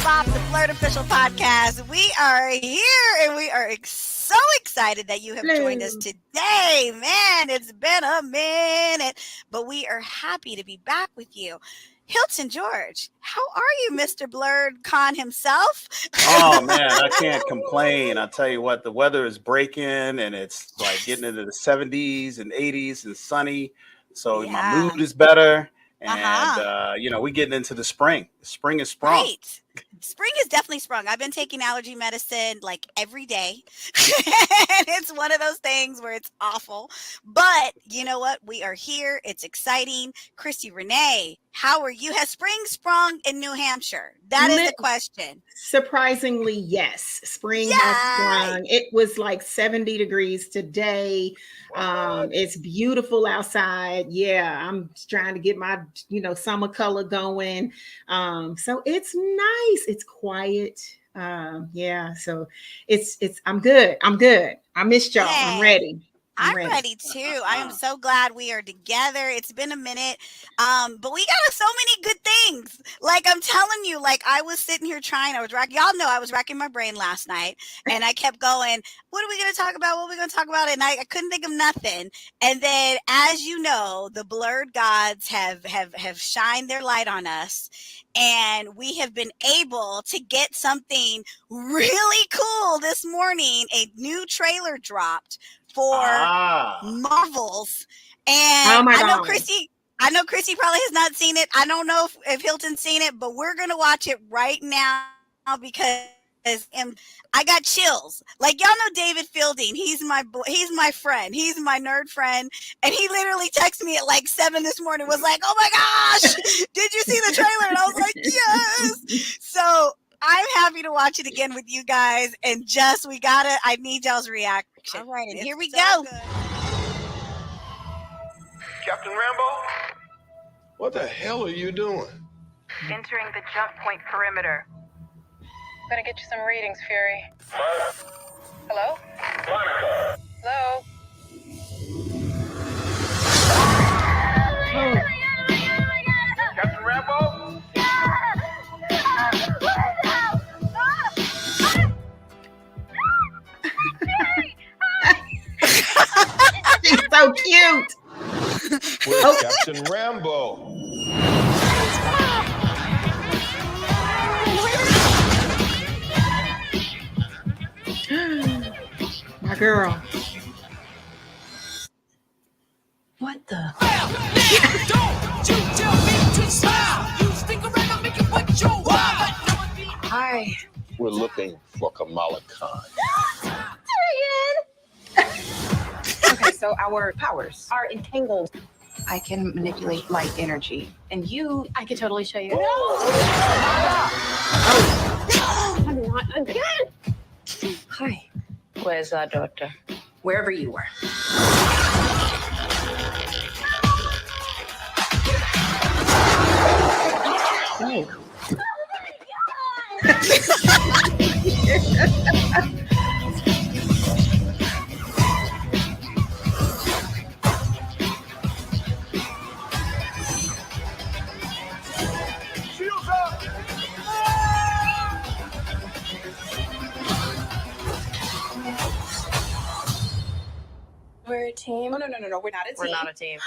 BOP, the BLERD official podcast. We are here and we are so excited that you have joined us today. Man, it's been a minute, but we are happy to be back with you. Hilton George, how are you, Mr. BLERD Khan himself? Oh, man, I can't complain. I'll tell you what, the weather is breaking and it's like getting into the 70s and 80s and sunny. So my mood is better. And, we're getting into the spring. Spring is sprung. Right. Spring is definitely sprung. I've been taking allergy medicine like every day. And it's one of those things where it's awful. But you know what? We are here. It's exciting. Christi Renee, how are you? Has spring sprung in New Hampshire? That is the question. Surprisingly, yes. Spring has sprung. It was like 70 degrees today. It's beautiful outside. Yeah, I'm trying to get my, summer color going. So it's nice. It's quiet. So I'm good. I missed y'all. Hey. I'm ready. I'm ready too. I am so glad we are together. It's been a minute. But we got so many good things. Like I'm telling you, like I was sitting here y'all know I was racking my brain last night and I kept going, what are we going to talk about? What are we going to talk about? And I couldn't think of nothing. And then as you know, the BLERD gods have shined their light on us. And we have been able to get something really cool this morning. A new trailer dropped for Marvels. And I know Christi probably has not seen it. I don't know if Hilton's seen it, but we're going to watch it right now because I got chills. Like y'all know David Fielding. He's my friend. He's my nerd friend. And he literally texted me at like 7 this morning, was like, oh my gosh, did you see the trailer? And I was like, yes. So I'm happy to watch it again with you guys. And I need y'all's reaction. All right, and here we go. Good. Captain Rambo? What the hell are you doing? Entering the jump point perimeter. I'm gonna get you some readings, Fury. Hello? Monica. Hello? Captain Rambo? She's so cute. Where's Captain Rambo? My girl. What the? Don't you tell me to smile. You stick around and make it what you want. Hi. We're looking for Kamala Khan. Okay, so our powers are entangled. I can manipulate light energy. And I can totally show you. I'm not again. Hi. Where's our daughter? Wherever you were. Oh. We're a team. No, we're not a team. We're not a team.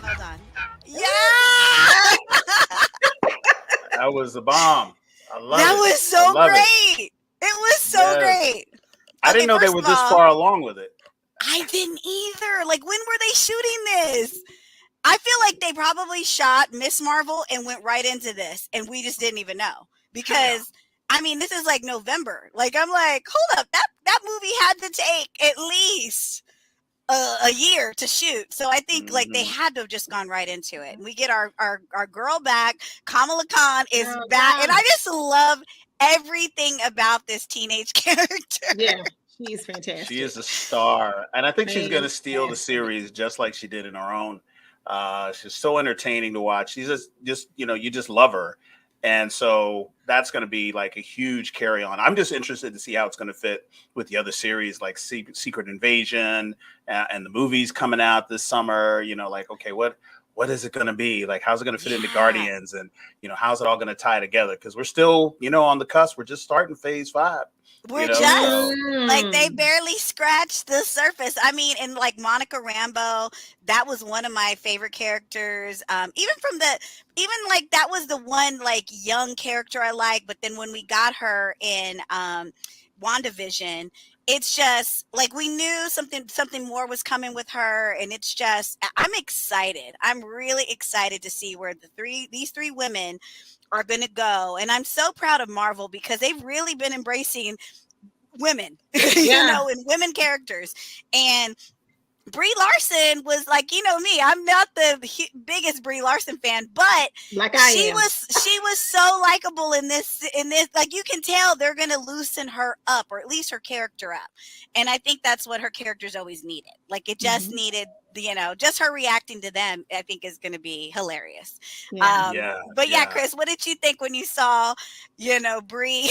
Hold on. Yeah! That was a bomb. I love it. That was so great. It was so great. I didn't know they were this far along with it. I didn't either. Like, when were they shooting this? I feel like they probably shot Miss Marvel and went right into this, and we just didn't even know. Because, I mean, this is like November. Like, I'm like, hold up. That movie had to take at least a year to shoot. So I think like they had to have just gone right into it. And we get our girl back. Kamala Khan is back. And I just love everything about this teenage character. Yeah, she's fantastic. She is a star. And I think she's going to steal the series just like she did in her own. She's so entertaining to watch. She's just you just love her. And so that's going to be like a huge carry on. I'm just interested to see how it's going to fit with the other series like Secret Invasion and the movies coming out this summer. Like, okay, what what is it going to be? Like, how's it going to fit into Guardians? And, how's it all going to tie together? Because we're still, on the cusp. We're just starting phase 5. We're just like, they barely scratched the surface. I mean, and like Monica Rambeau, that was one of my favorite characters. Even like that was the one like young character I like. But then when we got her in WandaVision, it's just like we knew something more was coming with her, and it's just I'm excited. I'm really excited to see where these three women are going to go. And I'm so proud of Marvel because they've really been embracing women, and women characters. And Brie Larson was like, me, I'm not the biggest Brie Larson fan, but she was so likable in this, like, you can tell they're going to loosen her up, or at least her character up. And I think that's what her characters always needed. Like, it just needed, just her reacting to them, I think is going to be hilarious. But Chris, what did you think when you saw, Brie?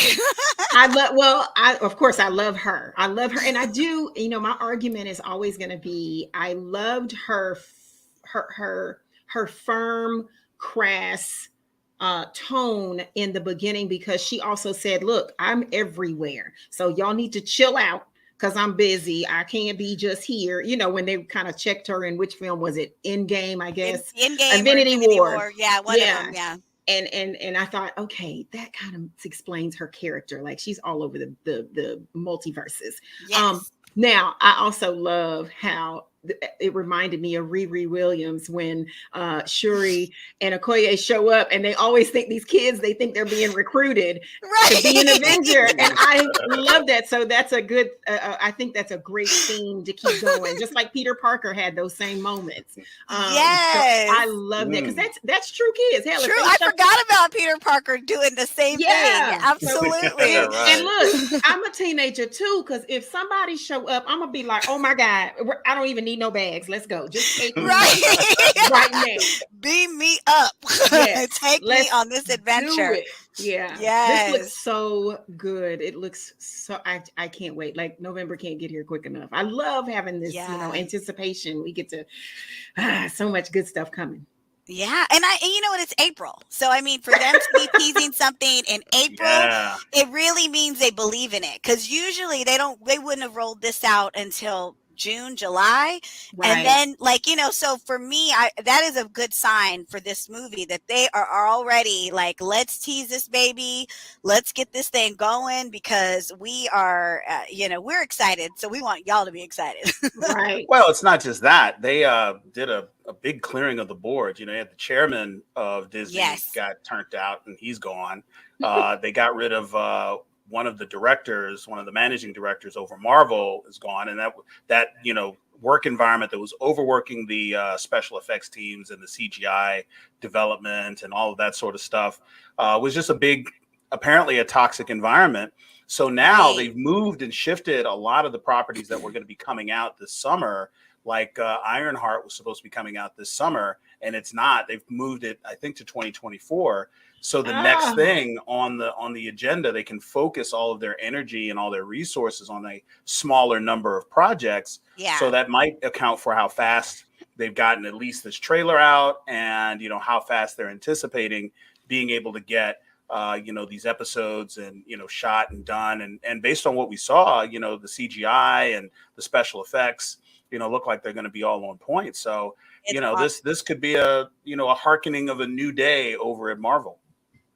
Of course I love her. And I do, my argument is always going to be, I loved her firm, crass tone in the beginning, because she also said, look, I'm everywhere. So y'all need to chill out, because I'm busy. I can't be just here. When they kind of checked her in, which film was it? Endgame, I guess. Endgame, Infinity War. Yeah, one of them. Yeah. And I thought, okay, that kind of explains her character. Like, she's all over the multiverses. Yes. Now, I also love how it reminded me of Riri Williams when Shuri and Okoye show up, and they always think these kids, they think they're being recruited to be an Avenger. And I love that. So that's a good, I think that's a great theme to keep going. Just like Peter Parker had those same moments. Yes. So I love that, because that's true kids. Hell, true. I forgot about Peter Parker doing the same thing. Absolutely. And look, I'm a teenager too, because if somebody show up, I'm going to be like, oh my God, I don't even need no bags. Let's go. Just take me right now. Beam me up. Yes. Take me on this adventure. Yeah. Yes. This looks so good. It looks so, I can't wait. Like, November can't get here quick enough. I love having this, anticipation. We get to, so much good stuff coming. Yeah. And you know what? It's April. So, I mean, for them to be teasing something in April, it really means they believe in it. Because usually they wouldn't have rolled this out until June, July. Right. And then, like, so for me, that is a good sign for this movie, that they are already like, let's tease this baby. Let's get this thing going, because we are, we're excited. So we want y'all to be excited. Right. Well, it's not just that. They did a big clearing of the board. You had the chairman of Disney got turned out, and he's gone. They got rid of one of the managing directors over Marvel is gone. And that work environment that was overworking the special effects teams and the CGI development and all of that sort of stuff was just apparently a toxic environment. So now they've moved and shifted a lot of the properties that were going to be coming out this summer. Like Ironheart was supposed to be coming out this summer, and it's not. They've moved it, I think, to 2024. So the next thing on the agenda, they can focus all of their energy and all their resources on a smaller number of projects. Yeah. So that might account for how fast they've gotten at least this trailer out, and how fast they're anticipating being able to get these episodes and shot and done. And based on what we saw, the CGI and the special effects, look like they're going to be all on point. So this could be a hearkening of a new day over at Marvel.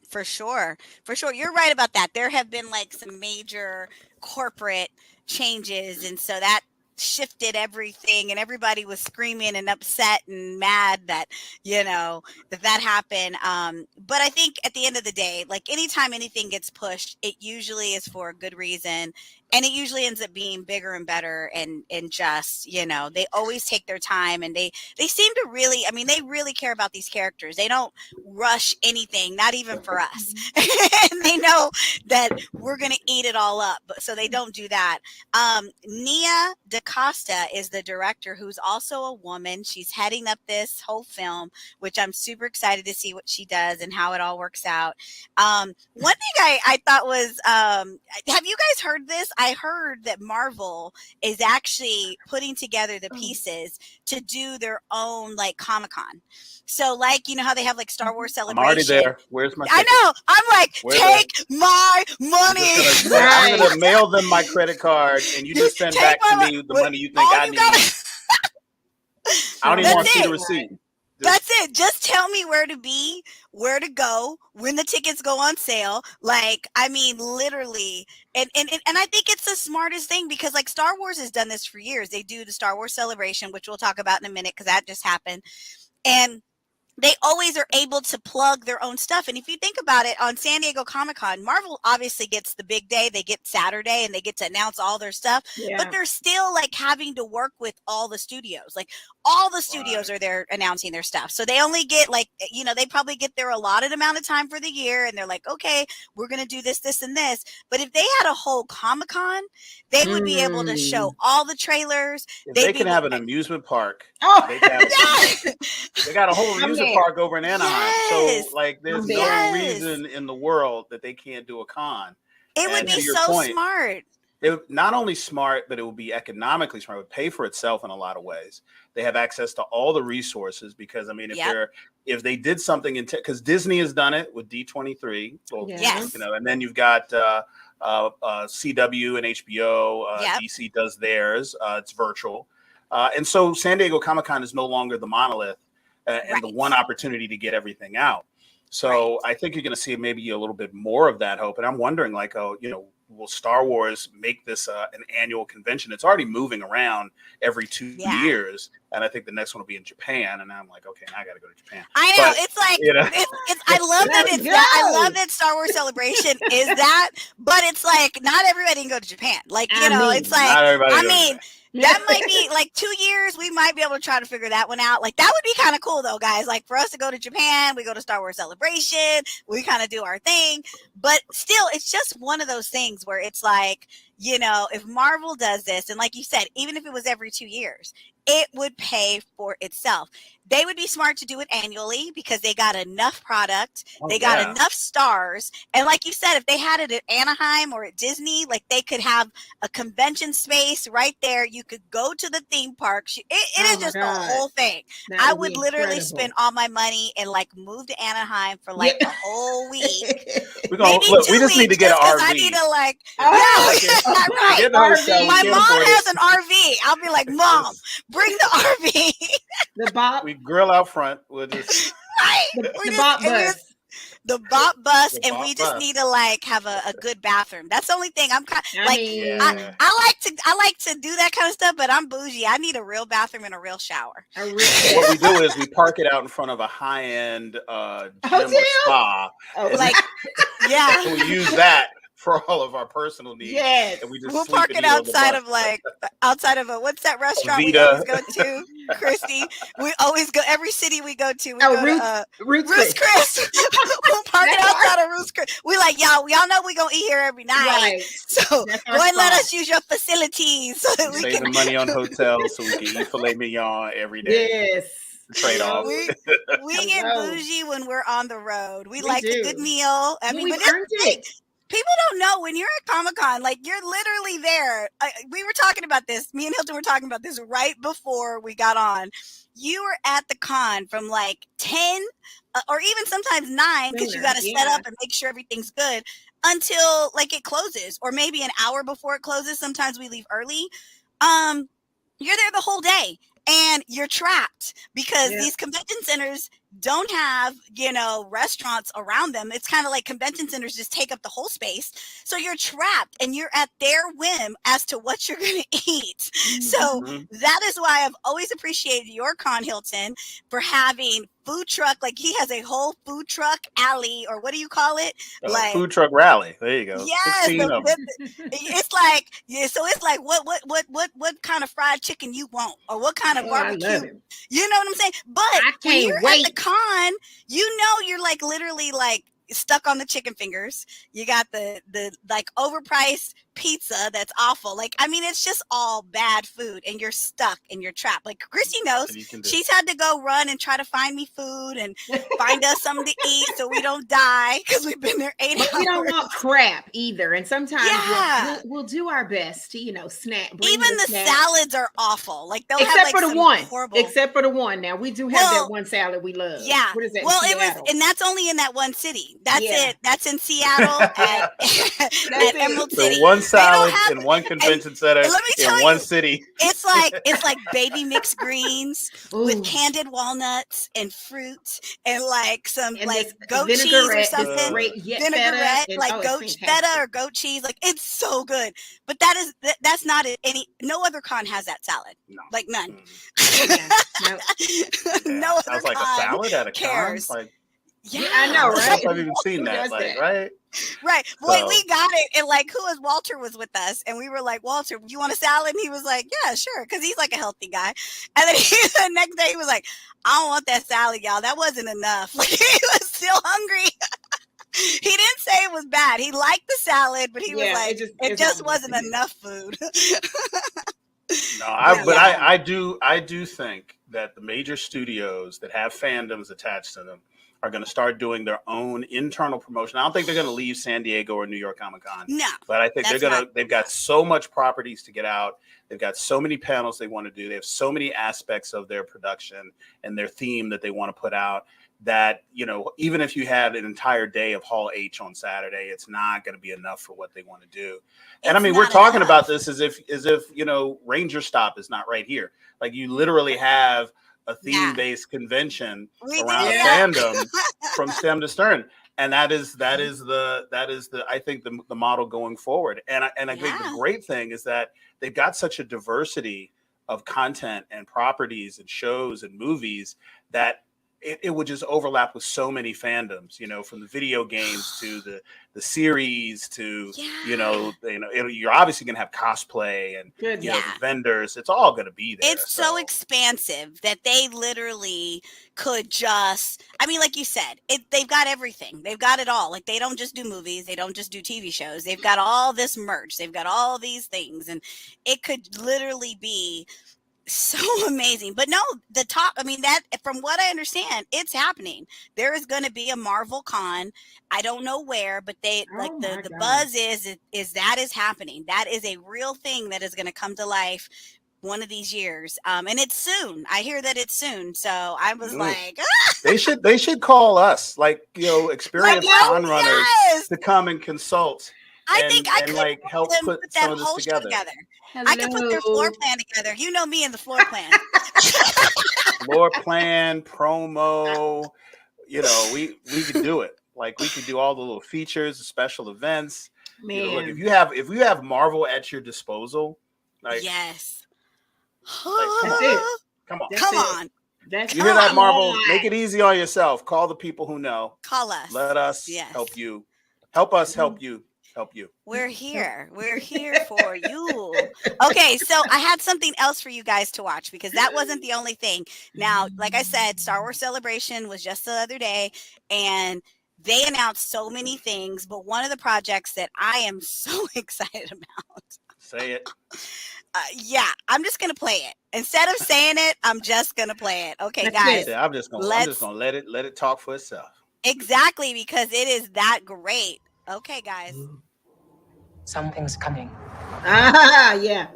For sure. You're right about that. There have been like some major corporate changes, and so that shifted everything, and everybody was screaming and upset and mad that that happened. But I think at the end of the day, like, anytime anything gets pushed, it usually is for a good reason, and it usually ends up being bigger and better, and just they always take their time, and they seem to really, they really care about these characters. They don't rush anything, not even for us. And they know that we're gonna eat it all up, so they don't do that. Nia DaCosta is the director, who's also a woman. She's heading up this whole film, which I'm super excited to see what she does and how it all works out. One thing I thought was, have you guys heard this? I heard that Marvel is actually putting together the pieces to do their own like Comic-Con. So like, you know how they have like Star Wars I'm already Celebration. there. Where's my I ticket? know. I'm like, Where's take my money. I'm gonna mail them my credit card, and you just send Take back to my me the mo- money you think all I you need. gotta- I don't even That's want to see the it. receipt. That's it. Just tell me where to be, where to go, when the tickets go on sale. Like, I mean, literally. And I think it's the smartest thing because like Star Wars has done this for years. They do the Star Wars Celebration, which we'll talk about in a minute because that just happened. And they always are able to plug their own stuff. And if you think about it, on San Diego Comic-Con, Marvel obviously gets the big day. They get Saturday and they get to announce all their stuff. Yeah. But they're still like having to work with all the studios. Like all the studios are there announcing their stuff. So they only get like, you know, they probably get their allotted amount of time for the year. And they're like, okay, we're going to do this, this, and this. But if they had a whole Comic-Con, they would be able to show all the trailers. If they can have an amusement park. Oh, They can have they got a whole amusement park over in Anaheim. Yes. So like there's no reason in the world that they can't do a con. It would And be to your so point, smart. It not only smart, but it would be economically smart. It would pay for itself in a lot of ways. They have access to all the reason because I mean, if they did something because Disney has done it with D23, Yes. you know, and then you've got CW and HBO. DC does theirs. It's virtual, and so San Diego Comic-Con is no longer the monolith and the one opportunity to get everything out. So I think you're going to see maybe a little bit more of that hope. And I'm wondering, like, you know, will Star Wars make this an annual convention? It's already moving around every 2 years, and I think the next one will be in Japan. And I'm like, okay, now I got to go to Japan. I know, it's like, you know, it's I love that it's that. I love that Star Wars Celebration is that, but it's like not everybody can go to Japan. Like, you know, it's like, I mean. That might be like 2 years. We might be able to try to figure that one out. Like that would be kind of cool though, guys. Like for us to go to Japan, we go to Star Wars Celebration, we kind of do our thing. But still, it's just one of those things where it's like, you know, if Marvel does this, and like you said, even if it was every 2 years, it would pay for itself. They would be smart to do it annually because they got enough product, they got enough stars. And like you said, if they had it at Anaheim or at Disney, like they could have a convention space right there. You could go to the theme parks. It is just the whole thing. I would literally spend all my money and like move to Anaheim for like a whole week. We just need to get an RV. I need to like, right. My mom has an RV. I'll be like, Mom, bring the RV. The BOP. We grill out front. We'll just the BOP bus. The BOP bus, and we just need to like have a good bathroom. That's the only thing. I'm kind of like I like to do that kind of stuff, but I'm bougie. I need a real bathroom and a real shower. What we do is we park it out in front of a high-end gym or spa. Like, yeah. So we use that for all of our personal needs. Yes. And we'll park it outside of what's that restaurant we always go to, Christy? We always go every city we go to. We go to Ruth's Chris. We'll park it outside of Ruth's Chris. We like y'all know we gonna eat here every night. Right. So go and let us use your facilities so that we saving can money on hotels so we can eat filet mignon every day. Yes. Trade off. We get bougie when we're on the road. We like a good meal. I mean, people don't know when you're at Comic-Con, like you're literally there. We were talking about this. Me and Hilton were talking about this right before we got on. You were at the con from like 10 or even sometimes 9 because you got to set up and make sure everything's good until like it closes or maybe an hour before it closes. Sometimes we leave early. You're there the whole day. And you're trapped because these convention centers don't have, you know, restaurants around them. It's kind of like convention centers just take up the whole space. So you're trapped and you're at their whim as to what you're going to eat. So that is why I've always appreciated your con, Hilton, for having food truck. Like he has a whole food truck alley, or what do you call it? Like food truck rally. There you go. Yes, it's like so it's like what kind of fried chicken you want, or what kind of barbecue. You know what I'm saying? But when you're at the con, you know you're like literally like stuck on the chicken fingers. You got the like overpriced pizza that's awful. Like, I mean, it's just all bad food, and you're stuck and you're trapped. Like Christy knows, she's had to go run and try to find me food and find us something to eat so we don't die because we've been there 8 hours. We don't want crap either, and sometimes we'll do our best to snack. Even the salads are awful. Like they'll except have for some the one. horrible. Except for the one. Now we do have that one salad we love. Yeah. What is that? Well, it was, and that's only in that one city. That's it. That's in Seattle at Emerald City. So one salad in one convention center in one city. It's like baby mixed greens with candied walnuts and fruit and like some goat cheese or something. Vinaigrette, like goat feta or goat cheese. Like it's so good. But that's not no other con has that salad. No. Like none. No other sounds like a salad at a con. Like, yeah, I know, right? I've even seen that. Like, right? Right. Boy, we got it. And like, Walter was with us, and we were like, Walter, you want a salad? And he was like, yeah, sure, because he's like a healthy guy. And then the next day he was like, I don't want that salad, y'all. That wasn't enough. Like he was still hungry. He didn't say it was bad. He liked the salad, but he was like, it just wasn't enough food. I do think that the major studios that have fandoms attached to them are going to start doing their own internal promotion. I don't think they're going to leave San Diego or New York Comic Con. No, but I think they've got so much properties to get out. They've got so many panels they want to do. They have so many aspects of their production and their theme that they want to put out that, even if you had an entire day of Hall H on Saturday, it's not going to be enough for what they want to do. And I mean, we're talking about this as if, Ranger Stop is not right here. Like you literally have a theme-based convention around fandom from stem to stern. And that is the I think the model going forward. And I think the great thing is that they've got such a diversity of content and properties and shows and movies that it would just overlap with so many fandoms, from the video games to the series to, you're obviously going to have cosplay and, the vendors. It's all going to be there. It's so expansive that they literally could just, like you said, they've got everything. They've got it all. Like they don't just do movies. They don't just do TV shows. They've got all this merch. They've got all these things. And it could literally be so amazing. But no, that from what I understand, it's happening. There is going to be a Marvel con. I don't know where, but the buzz is that is happening. That is a real thing that is going to come to life one of these years. And it's soon. I hear that it's soon. So I was like, they should call us, experienced con runners to come and consult. I think I could help put some of this together. I could put their floor plan together. You know me and the floor plan. Floor plan, promo. We could do it. Like we could do all the little features, the special events. Man, look, if you have Marvel at your disposal, yes, that's it. Come on, come on. You hear that, Marvel? Make it easy on yourself. Call the people who know. Call us. Let us help you. Help us help you. Help you. We're here. We're here for you. Okay, so I had something else for you guys to watch because that wasn't the only thing. Now, like I said, Star Wars Celebration was just the other day, and they announced so many things, but one of the projects that I am so excited about. Say it. I'm just gonna play it. Instead of saying it, I'm just gonna play it. Okay, guys. I'm just gonna let it talk for itself. Exactly, because it is that great. Okay, guys. Something's coming. Yeah.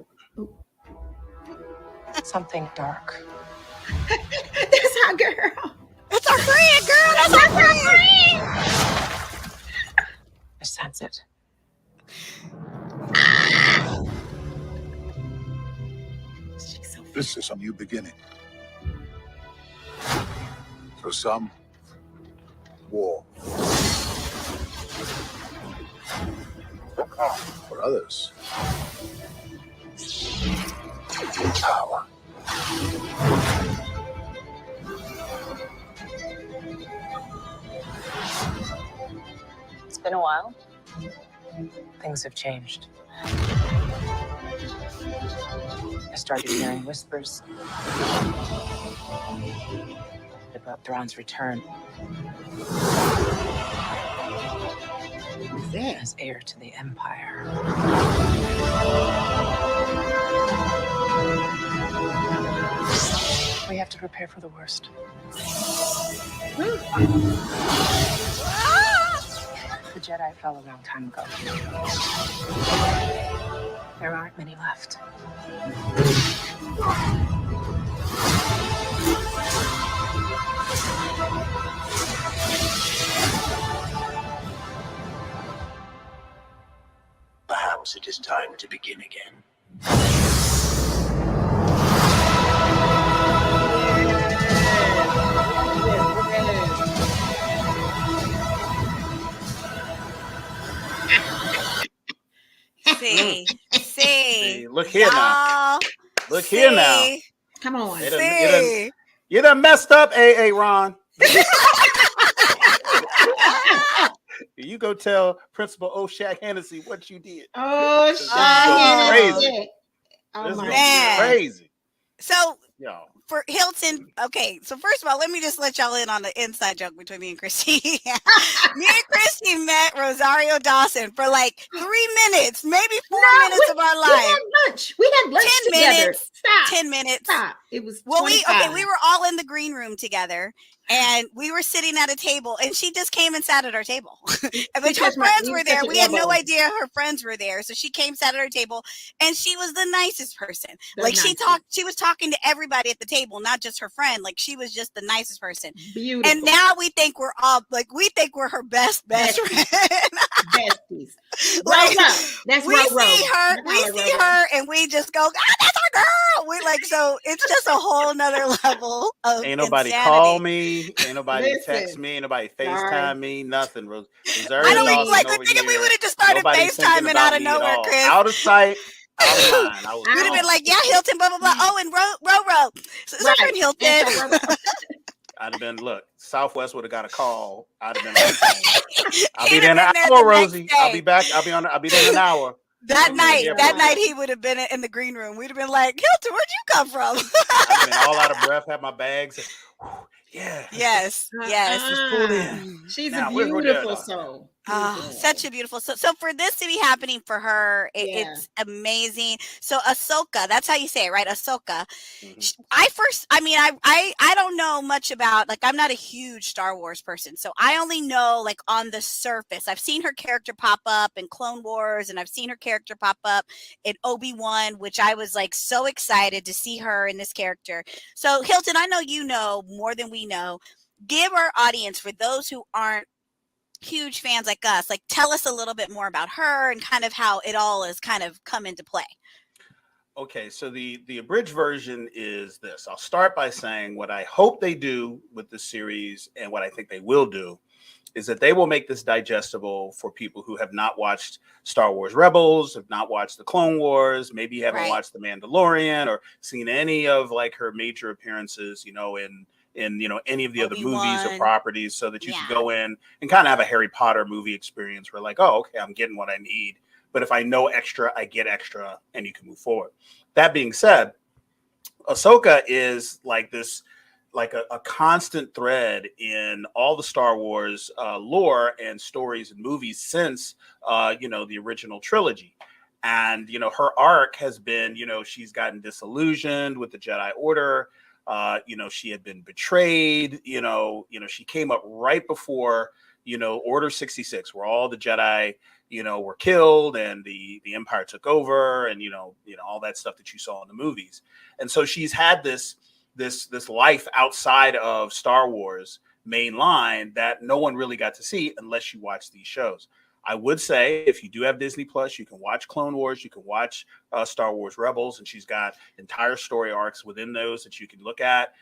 Something dark. That's our girl. That's our friend, girl. That's our friend. I sense it. This is a new beginning. For some, war. For others, power. It's been a while. Things have changed. I started hearing whispers about Thrawn's return. What's that? as heir to the Empire. We have to prepare for the worst. The Jedi fell a long time ago. There aren't many left. Perhaps it is time to begin again. See, look here now. Look here now. Come on. You done messed up, A.A. Ron. You go tell Principal O'Shaq Hennessy what you did. Oh, crazy. Oh, This is my gonna be crazy. So, Yo. for Hilton, okay, so first of all, let me just let y'all in on the inside joke between me and Christy. Me and Christy met Rosario Dawson for like 3 minutes, maybe 4 minutes of our life. We had lunch 10 together. minutes. Stop. 10 minutes. Stop. It was Well, we 25. were all in the green room together, and we were sitting at a table, and she just came and sat at our table. But her friends were there. We had no idea her friends were there, so she came, sat at our table, and she was the nicest person. She was talking to everybody at the table, not just her friend. Like, she was just the nicest person. Beautiful. And now we think we're all we think we're her best friend. Besties. Like, That's we see her, and we just go, "Ah, that's our girl." We so it's just a whole nother level of Ain't nobody insanity. call me, ain't nobody text me, ain't nobody FaceTime me, nothing. I don't even like. I think we would have just started FaceTiming out of nowhere, Chris. Out of sight, out of mind. We'd have been like, "Yeah, Hilton, blah blah blah." Oh, and Ro. So it's our friend Hilton. I'd have been, look, Southwest would have got a call. I'd have been like, I'll be there in an hour, Rosie. I'll be back. I'll be there in an hour. That night he would have been in the green room. We'd have been like, Hilton, where'd you come from? I'd have been all out of breath, had my bags. Yeah. Yes. Just pulled in. She's a beautiful soul. Such a beautiful soul. So for this to be happening for her, it's amazing. So Ahsoka, that's how you say it, right? Ahsoka. Mm-hmm. I don't know much about, like, I'm not a huge Star Wars person. So I only know, like, on the surface. I've seen her character pop up in Clone Wars, and I've seen her character pop up in Obi-Wan, which I was, like, so excited to see her in this character. So Hilton, I know you know more than we know. Give our audience, for those who aren't huge fans like us, like, tell us a little bit more about her and kind of how it all has kind of come into play. Okay, so the abridged version is this. I'll start by saying what I hope they do with this series, and what I think they will do, is that they will make this digestible for people who have not watched Star Wars Rebels, have not watched the Clone Wars, maybe you haven't watched The Mandalorian or seen any of, like, her major appearances, in any of the other movies or properties, so that you can go in and kind of have a Harry Potter movie experience where, like, oh, okay, I'm getting what I need. But if I know extra, I get extra, and you can move forward. That being said, Ahsoka is like this, like a constant thread in all the Star Wars lore and stories and movies since, the original trilogy. And, her arc has been, she's gotten disillusioned with the Jedi Order. She had been betrayed. She came up right before, Order 66, where all the Jedi, were killed and the Empire took over, and all that stuff that you saw in the movies. And so she's had this life outside of Star Wars main line that no one really got to see unless you watch these shows. I would say, if you do have Disney Plus, you can watch Clone Wars, you can watch Star Wars Rebels, and she's got entire story arcs within those that you can look at.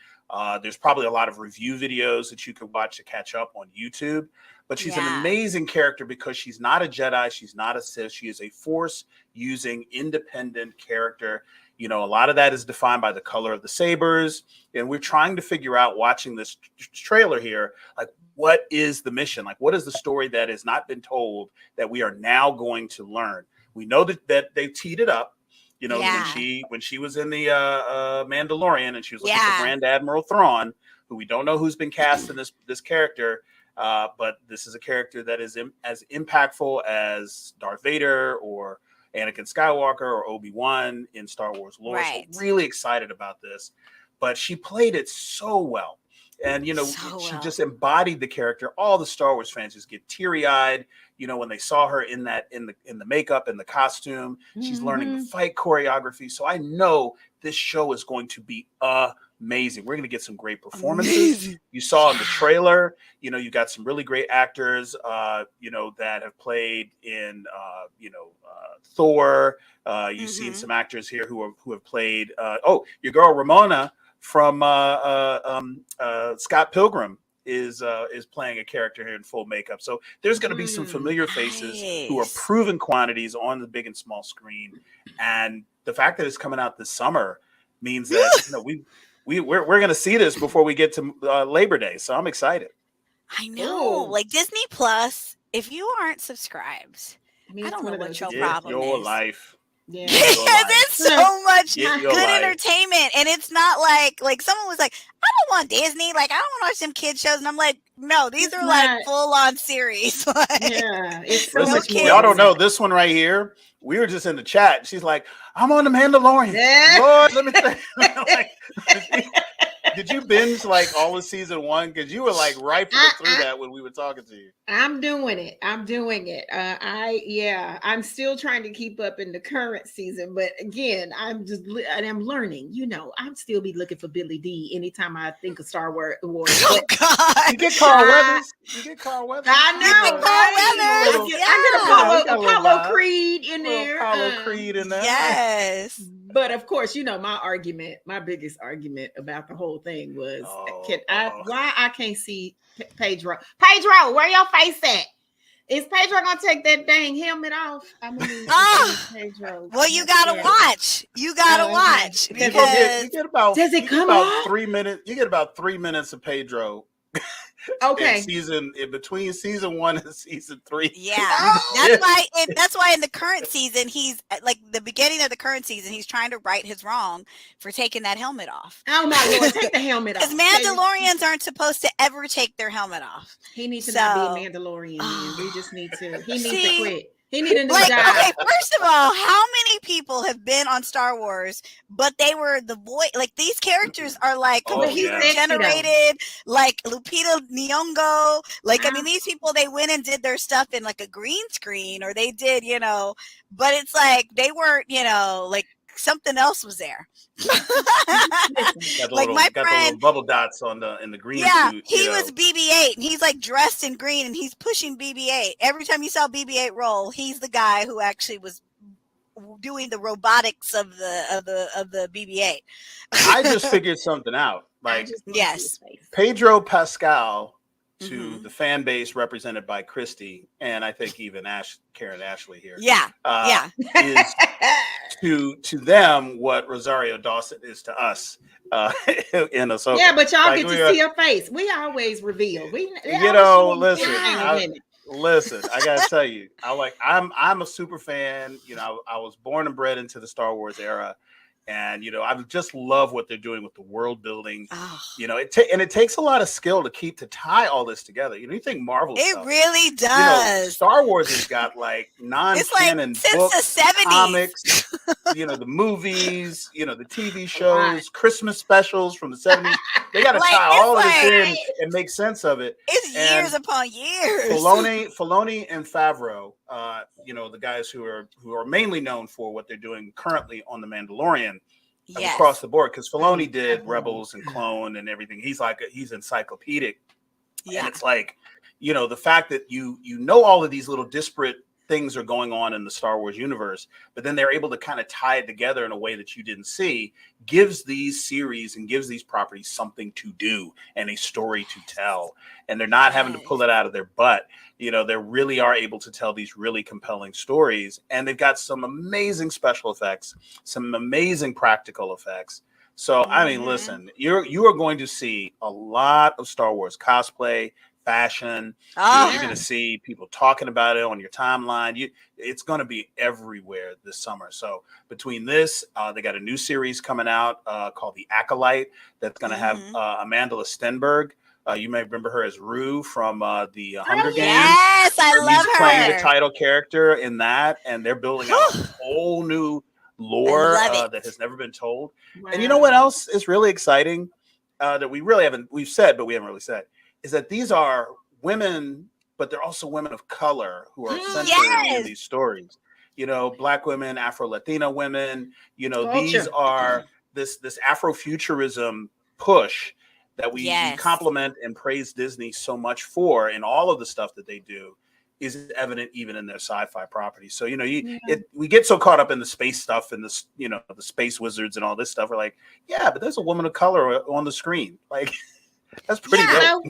There's probably a lot of review videos that you could watch to catch up on YouTube. But she's an amazing character because she's not a Jedi, she's not a Sith, she is a Force-using, independent character. A lot of that is defined by the color of the sabers. And we're trying to figure out, watching this trailer here, like, what is the mission? Like, what is the story that has not been told that we are now going to learn? We know that they teed it up, when she was in the Mandalorian, and she was looking for Grand Admiral Thrawn, who we don't know who's been cast in this character, but this is a character that is as impactful as Darth Vader or Anakin Skywalker or Obi-Wan in Star Wars lore. Right. So really excited about this. But she played it so well. And, you know, she just embodied the character. All the Star Wars fans just get teary-eyed, you know, when they saw her in the makeup and the costume. She's learning the fight choreography. So I know this show is going to be amazing. We're going to get some great performances. You saw in the trailer, you know, you got some really great actors, you know, that have played in, Thor. You've seen some actors here who have played, your girl Ramona from Scott Pilgrim is playing a character here in full makeup. So there's going to be some familiar faces who are proven quantities on the big and small screen. And the fact that it's coming out this summer means that you know, we're going to see this before we get to Labor Day. So I'm excited. I know. Like Disney Plus, if you aren't subscribed, I don't know what your problem your is. life. Yeah. Because it's so much good life. entertainment, and it's not like someone was like, I don't want Disney, like I don't want to watch some kid shows, and I'm like, no, these are like full on series. Like, it's so listen, much more. y'all don't know this one right here. We were just in the chat. She's like, I'm on the Mandalorian. Lord, let me say. Did you binge like all of season 1? Because you were like rifling through that when we were talking to you. I'm doing it. I'm still trying to keep up in the current season, but again, I'm learning. You know, I'm still be looking for Billy D anytime I think of Star Wars. Oh God! You get Carl Weathers. I know. I get Apollo Creed in there. Apollo Creed in there. Yes. But of course, you know, my biggest argument about the whole thing was, why I can't see Pedro? Pedro, where your face at? Is Pedro gonna take that dang helmet off? I mean, Pedro. Well, you gotta watch. You gotta watch because you get about does it come off? 3 minutes. You get about 3 minutes of Pedro. Okay. In between season 1 and season 3. Yeah, that's why in the current season he's like the beginning of the current season he's trying to right his wrong for taking that helmet off. Oh my Lord, take the helmet off. Because Mandalorians aren't supposed to ever take their helmet off. He needs to not be a Mandalorian. Man. We just need to. He needs to quit. He needed a new job. Okay, first of all, how many people have been on Star Wars, but they were the voice? Like these characters are like computer generated, like Lupita Nyong'o. Like I mean, these people they went and did their stuff in like a green screen, or they did, you know. But it's like they weren't, you know, like something else was there. Like my friend, the little bubble dots in the green. Yeah, suit, he was BB-8, and he's like dressed in green, and he's pushing BB-8. Every time you saw BB-8 roll, he's the guy who actually was doing the robotics of the BB-8. I just figured something out. Like Pedro Pascal to the fan base represented by Christi, and I think even Karan Ashley here. Is to them what Rosario Dawson is to us in Ahsoka. Yeah, but y'all get to see her face. We always reveal. Listen, I gotta tell you, I'm a super fan. You know, I was born and bred into the Star Wars era. And, you know, I just love what they're doing with the world building. You know, it takes a lot of skill to tie all this together. You know, you think Marvel stuff, really does. You know, Star Wars has got like non-canon books, the 70s. comics, you know, the movies, you know, the TV shows, Christmas specials from the 70s. They got to tie all of this in and make sense of it. It's years upon years. Filoni and Favreau, you know, the guys who are mainly known for what they're doing currently on The Mandalorian, across the board, because Filoni did Rebels and Clone and everything. He's encyclopedic. And it's like, you know, the fact that you know all of these little disparate things are going on in the Star Wars universe, but then they're able to kind of tie it together in a way that you didn't see, gives these series and gives these properties something to do and a story to tell. And they're not having to pull it out of their butt. You know, they really are able to tell these really compelling stories. And they've got some amazing special effects, some amazing practical effects. So, I mean, listen, you are going to see a lot of Star Wars cosplay, fashion. Oh, You're going to see people talking about it on your timeline. It's going to be everywhere this summer. So between this, they got a new series coming out called The Acolyte that's going to have Amanda Stenberg. You may remember her as Rue from the Hunger Games. yes, I love She's playing the her. title character in that, and they're building out a whole new lore that has never been told. Wow. And you know what else is really exciting that we've said, but we haven't really said, is that these are women, but they're also women of color who are centered in these stories. You know, Black women, Afro-Latina women, you know, these are this Afrofuturism push that we compliment and praise Disney so much for, and all of the stuff that they do is evident even in their sci-fi properties. So, you know, we get so caught up in the space stuff and this, you know, the space wizards and all this stuff. We're like, yeah, but there's a woman of color on the screen. Like, that's pretty dope.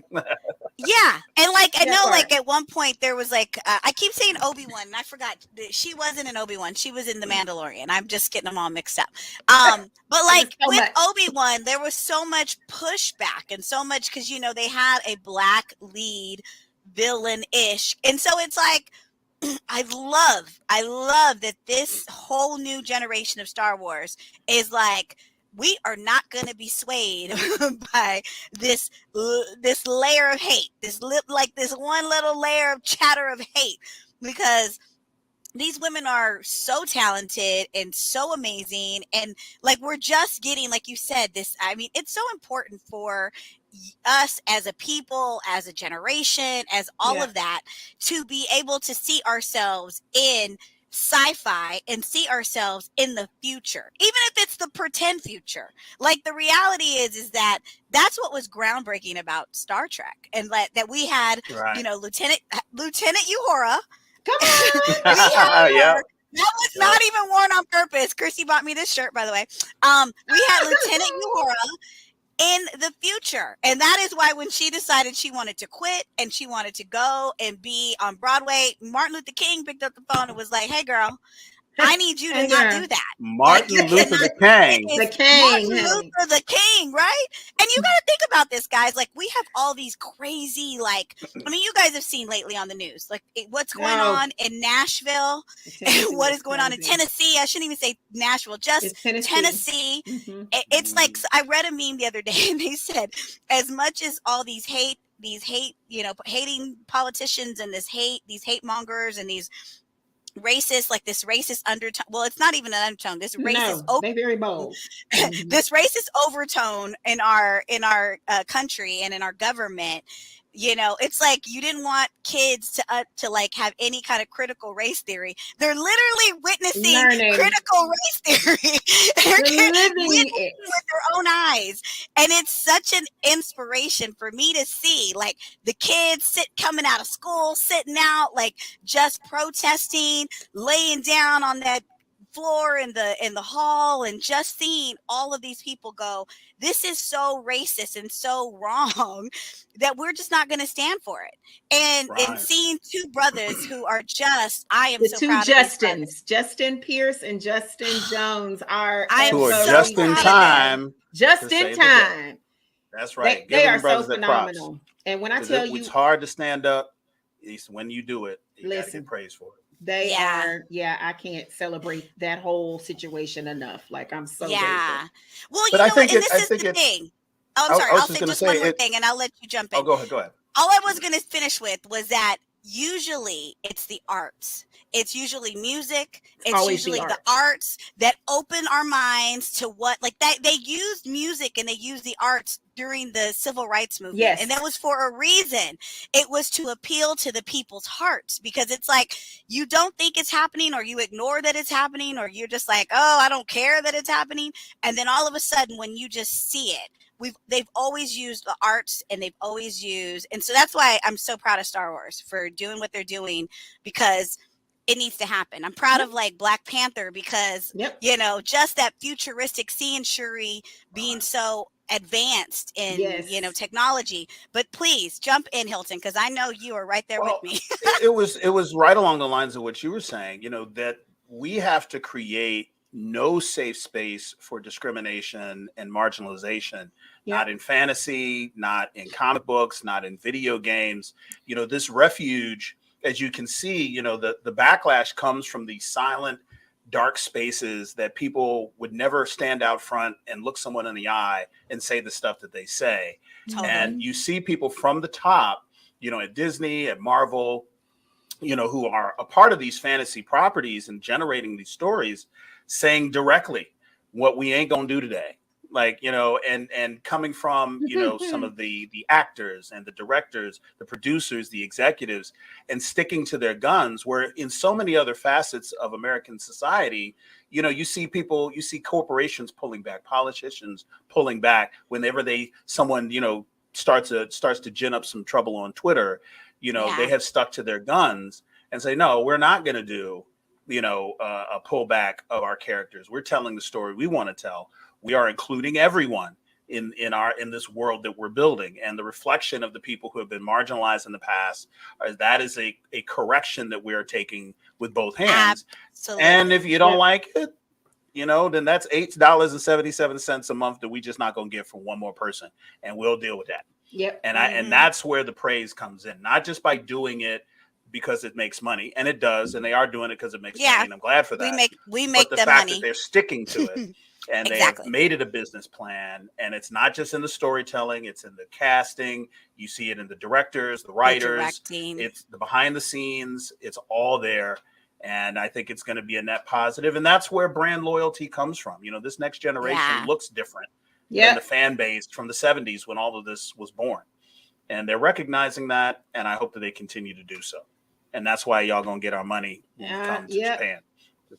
Yeah. And like, I know like at one point there was like, I keep saying Obi-Wan and I forgot she wasn't in Obi-Wan. She was in The Mandalorian. I'm just getting them all mixed up. But like with Obi-Wan, there was so much pushback and so much, cause you know, they had a Black lead villain-ish. And so it's like, I love that this whole new generation of Star Wars is like, we are not going to be swayed by this layer of hate, this one little layer of chatter of hate, because these women are so talented and so amazing. And like, we're just getting, like you said, this, I mean, it's so important for us as a people, as a generation, as all of that, to be able to see ourselves in sci-fi and see ourselves in the future, even if it's the pretend future. Like, the reality is that that's what was groundbreaking about Star Trek, and that we had, you know, Lieutenant Uhura. Come on, that was not even worn on purpose. Christy bought me this shirt, by the way. We had Lieutenant Uhura in the future, and that is why when she decided she wanted to quit and she wanted to go and be on Broadway, Martin Luther King picked up the phone and was like, "Hey, girl, I need you to not do that." Martin Luther the King. Martin Luther the King, right? And you got to think about this, guys. Like, we have all these crazy, like, I mean, you guys have seen lately on the news, like what's going on in Nashville and what is going on in Tennessee. I shouldn't even say Nashville, just Tennessee. It's like, I read a meme the other day and they said, as much as all these hate, you know, hating politicians and these hate mongers and these racist, like this racist undertone. Well, it's not even an undertone. This racist, they're very bold. This racist overtone in our country and in our government. You know, it's like you didn't want kids to like have any kind of critical race theory. They're literally witnessing critical race theory. They're living it with their own eyes, and it's such an inspiration for me to see, like, the kids coming out of school, sitting out, like, just protesting, laying down on that floor in the hall, and just seeing all of these people go, this is so racist and so wrong that we're just not going to stand for it. And seeing two brothers who are just, I am so proud of these brothers. Justin Pierce and Justin Jones are just in time. Just in time. That's right. They are so phenomenal. And when I tell you, it's hard to stand up. It's when you do it, you gotta get praise for it. They are, I can't celebrate that whole situation enough. Like, I'm so grateful. Well, you know, and this is the thing. Oh, I'm sorry. I'll say just one more thing and I'll let you jump in. Oh, go ahead. All I was going to finish with was that usually it's the arts. It's usually music. It's usually the arts that open our minds to what, like, that they used music and they used the arts during the civil rights movement. Yes. And that was for a reason. It was to appeal to the people's hearts, because it's like, you don't think it's happening, or you ignore that it's happening, or you're just like, oh, I don't care that it's happening. And then all of a sudden, when you just see it, they've always used the arts, and they've always used, and so that's why I'm so proud of Star Wars for doing what they're doing, because it needs to happen. I'm proud of, like, Black Panther, because you know, just that futuristic, seeing Shuri being so advanced in you know, technology. But please jump in, Hilton, because I know you are right there with me. it was right along the lines of what you were saying, you know, that we have to create no safe space for discrimination and marginalization, not in fantasy, not in comic books, not in video games. You know, this refuge, as you can see, you know, the backlash comes from these silent, dark spaces that people would never stand out front and look someone in the eye and say the stuff that they say. Totally. And you see people from the top, you know, at Disney, at Marvel, you know, who are a part of these fantasy properties and generating these stories, saying directly what we ain't gonna do today. Like, you know, and coming from, you know, some of the actors and the directors, the producers, the executives, and sticking to their guns, where in so many other facets of American society, you know, you see corporations pulling back, politicians pulling back whenever someone, you know, starts to gin up some trouble on Twitter. You know, they have stuck to their guns and say, no, we're not going to do, you know, a pullback of our characters. We're telling the story we want to tell. We are including everyone in this world that we're building, and the reflection of the people who have been marginalized in the past. That is a correction that we are taking with both hands. Absolutely. And if you don't like it, you know, then that's $8.77 a month that we just not going to get from one more person, and we'll deal with that. Yep. And that's where the praise comes in, not just by doing it because it makes money, and it does, and they are doing it because it makes money, and I'm glad for that. We make but the the fact money that they're sticking to it. And they have made it a business plan, and it's not just in the storytelling, it's in the casting. You see it in the directors, the writers, it's the behind the scenes, it's all there. And I think it's going to be a net positive. And that's where brand loyalty comes from. You know, this next generation looks different than the fan base from the 70s when all of this was born. And they're recognizing that, and I hope that they continue to do so. And that's why y'all going to get our money when we come to Japan. Yeah.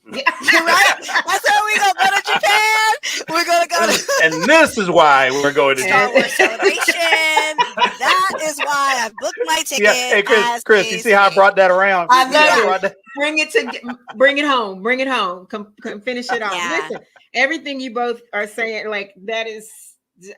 Right? That's how we gonna go to Japan. We're gonna go to and this is why we're going to Star Wars Celebration. That is why I booked my ticket. Yeah. Hey, Chris, you see how I brought that around? I know. Bring it home. Bring it home. Come finish it off. Listen, everything you both are saying, like, that is,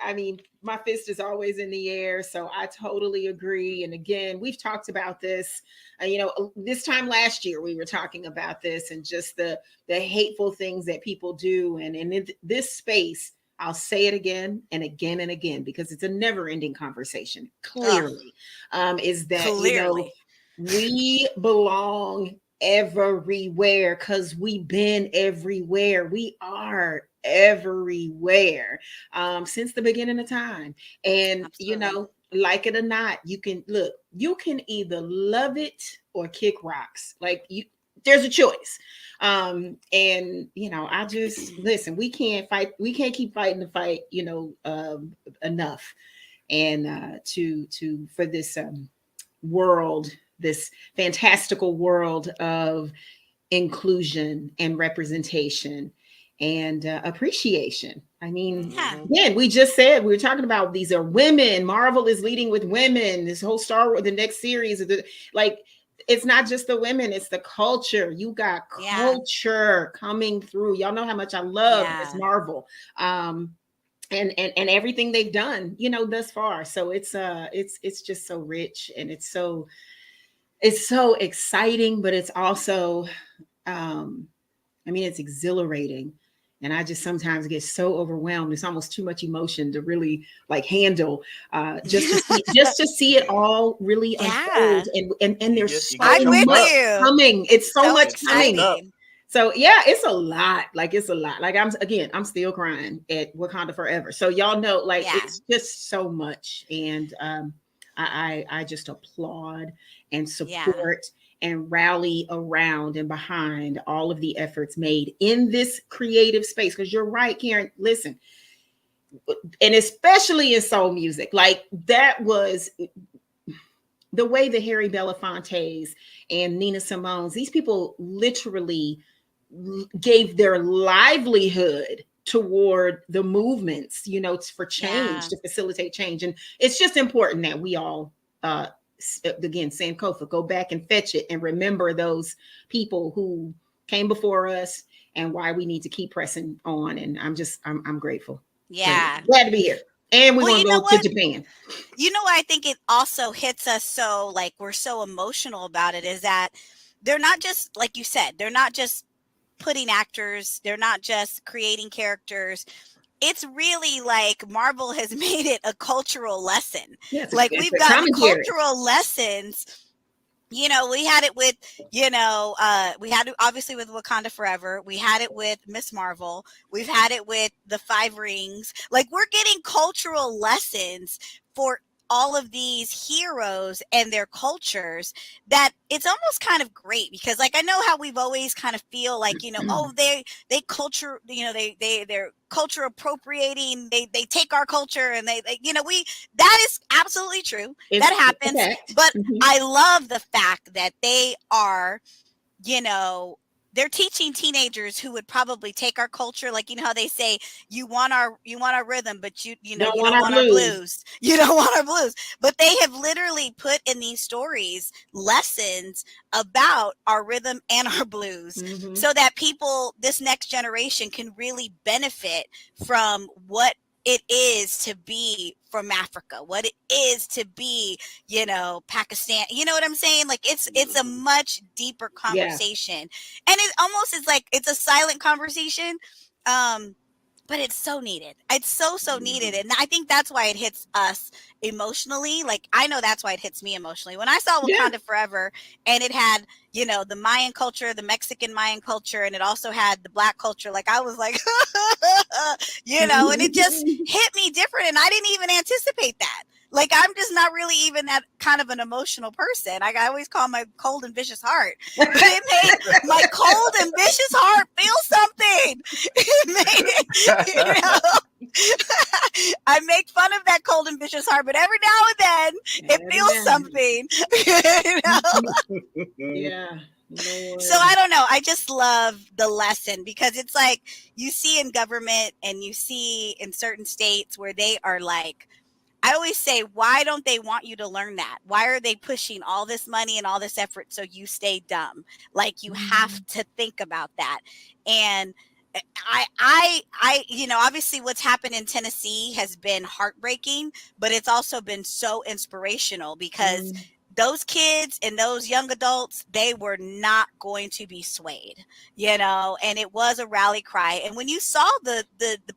I mean, my fist is always in the air. So I totally agree. And again, we've talked about this, you know, this time last year, we were talking about this and just the hateful things that people do. And in this space, I'll say it again and again and again, because it's a never ending conversation. Clearly, is that, you know, we belong everywhere because we've been everywhere. We are everywhere since the beginning of time. And you know, like it or not, you can either love it or kick rocks. Like, there's a choice. And you know, I just listen, we can't keep fighting the fight, you know, enough. And for this world, this fantastical world of inclusion and representation and appreciation. I mean, again, we just said, we were talking about, these are women. Marvel is leading with women. This whole Star Wars, the next series, it's not just the women, it's the culture. You got culture coming through. Y'all know how much I love this Marvel. And everything they've done, you know, thus far. So it's just so rich, and it's so exciting, but it's also, I mean, it's exhilarating. And I just sometimes get so overwhelmed. It's almost too much emotion to really like handle. Just to see it all really unfold. And there's so much coming. It's so much coming. So yeah, it's a lot. Like, it's a lot. Like, I'm still crying at Wakanda Forever. So y'all know, like, it's just so much. And I just applaud and support and rally around and behind all of the efforts made in this creative space. Because you're right, Karen, listen, and especially in soul music, like, that was the way the Harry Belafontes and Nina Simone's, these people literally gave their livelihood toward the movements, you know, for change, to facilitate change. And it's just important that we all, again, Sankofa, go back and fetch it and remember those people who came before us and why we need to keep pressing on. And I'm grateful. Yeah. Glad to be here. And we want to go to Japan. You know what I think it also hits us so, like, we're so emotional about it, is that they're not just, like you said, they're not just putting actors, they're not just creating characters. It's really like Marvel has made it a cultural lesson. Yeah, Like it's we've a gotten commentary. cultural lessons. You know, we had it with, you know, we had it obviously with Wakanda Forever. We had it with Miss Marvel. We've had it with the Five Rings. Like we're getting cultural lessons for all of these heroes and their cultures, that it's almost kind of great, because like I know how we've always kind of feel like, you know, oh, they culture, you know, they're culture appropriating, they take our culture and they you know, that is absolutely true. It's That happens. a fact. But Mhm. I love the fact that they are, you know, they're teaching teenagers who would probably take our culture, like, you know how they say you want our rhythm, but you know, Don't you want don't our want our blues. blues. You don't want our blues. But they have literally put in these stories lessons about our rhythm and our blues, Mhm. so that people, this next generation, can really benefit from what it is to be from Africa, what it is to be, you know, Pakistan. You know what I'm saying? Like it's a much deeper Yeah. conversation. And it almost is like it's a silent conversation. But it's so needed. It's so needed. And I think that's why it hits us emotionally. Like I know that's why it hits me emotionally. When I saw Yeah. Wakanda Forever and it had, you know, the Mayan culture, the Mexican Mayan culture, and it also had the Black culture, like I was like, you know, and it just hit me different. And I didn't even anticipate that. Like I'm just not really even that kind of an emotional person. I always call my cold and vicious heart, but it made my cold and vicious heart feel something. It made it, you know. I make fun of that cold and vicious heart, but every now and then it feels something. You know? Yeah. Lord. So I don't know. I just love the lesson, because it's like you see in government and you see in certain states where they are like, I always say, why don't they want you to learn that? Why are they pushing all this money and all this effort so you stay dumb? Like you have to think about that. And you know, obviously what's happened in Tennessee has been heartbreaking, but it's also been so inspirational, because those kids and those young adults, they were not going to be swayed, you know, and it was a rally cry. And when you saw the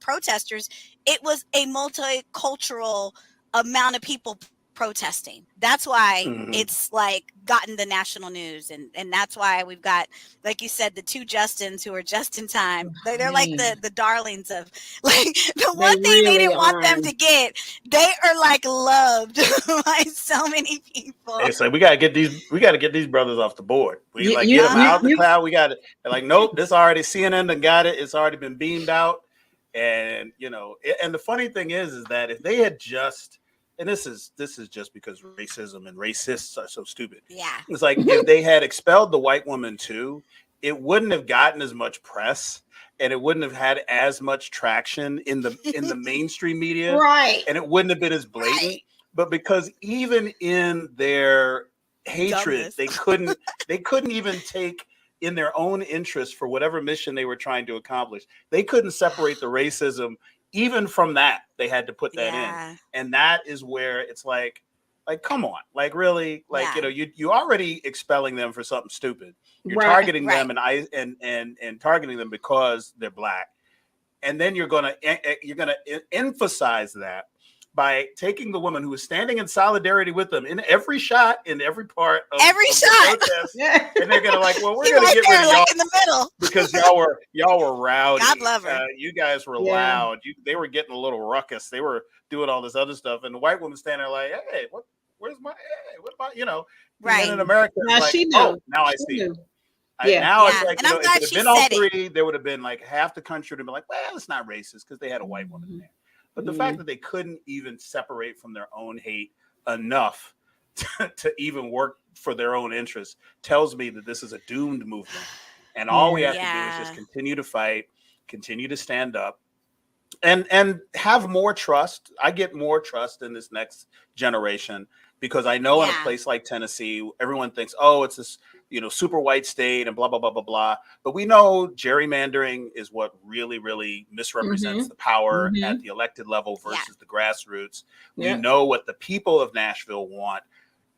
protesters, it was a multicultural amount of people protesting. That's why it's like gotten the national news, and that's why we've got, like you said, the two Justins who are just in time. They're like the darlings of, like, the one thing they really didn't want are. them to get, they are like loved by so many people. It's like we gotta get these brothers off the board. We You- like you- get them out the you- cloud. We got it. They're like, nope, this already CNN done got it. It's already been beamed out. And you know, and the funny thing is that if they had just, and this is just because racism and racists are so stupid. Yeah. It's like if they had expelled the white woman too, it wouldn't have gotten as much press, and it wouldn't have had as much traction in the mainstream media. Right. And it wouldn't have been as blatant. Right. But because even in their hatred, Dumbness. they couldn't even take in their own interest for whatever mission they were trying to accomplish. They couldn't separate the racism even from that. They had to put that in. And that is where it's like come on, like really, like you know, you already expelling them for something stupid. You're targeting them and targeting them because they're Black, and then you're gonna emphasize that by taking the woman who is standing in solidarity with them in every shot, in every part of the protest, and they're gonna like, well, we're gonna get rid of y'all in the middle because y'all were rowdy. God love her. You guys were loud. They were getting a little ruckus. They were doing all this other stuff, and the white woman standing there like, hey, where's my, hey, what about, you know, right? And in America, Now like, she knew. oh, now I see. Knew. Now it's like, and you know, I'm glad if it she had been all said three, there would have been like half the country would have been like, well, it's not racist because they had a white woman there. But the fact that they couldn't even separate from their own hate enough to even work for their own interests tells me that this is a doomed movement. And all we have to do is just continue to fight, continue to stand up, and have more trust. I get more trust in this next generation because I know in a place like Tennessee, everyone thinks, oh, it's this, you know, super white state and blah, blah, blah, blah, blah. But we know gerrymandering is what really, really misrepresents the power at the elected level versus the grassroots. We know what the people of Nashville want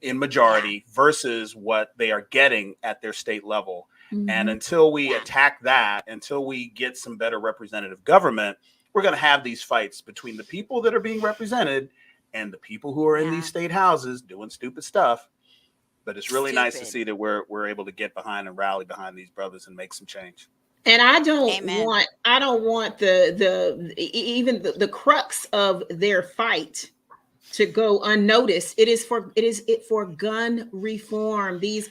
in majority versus what they are getting at their state level. And until we attack that, until we get some better representative government, we're going to have these fights between the people that are being represented and the people who are in these state houses doing stupid stuff. But it's really nice to see that we're able to get behind and rally behind these brothers and make some change. And I don't want the crux of their fight to go unnoticed. It is for gun reform. It's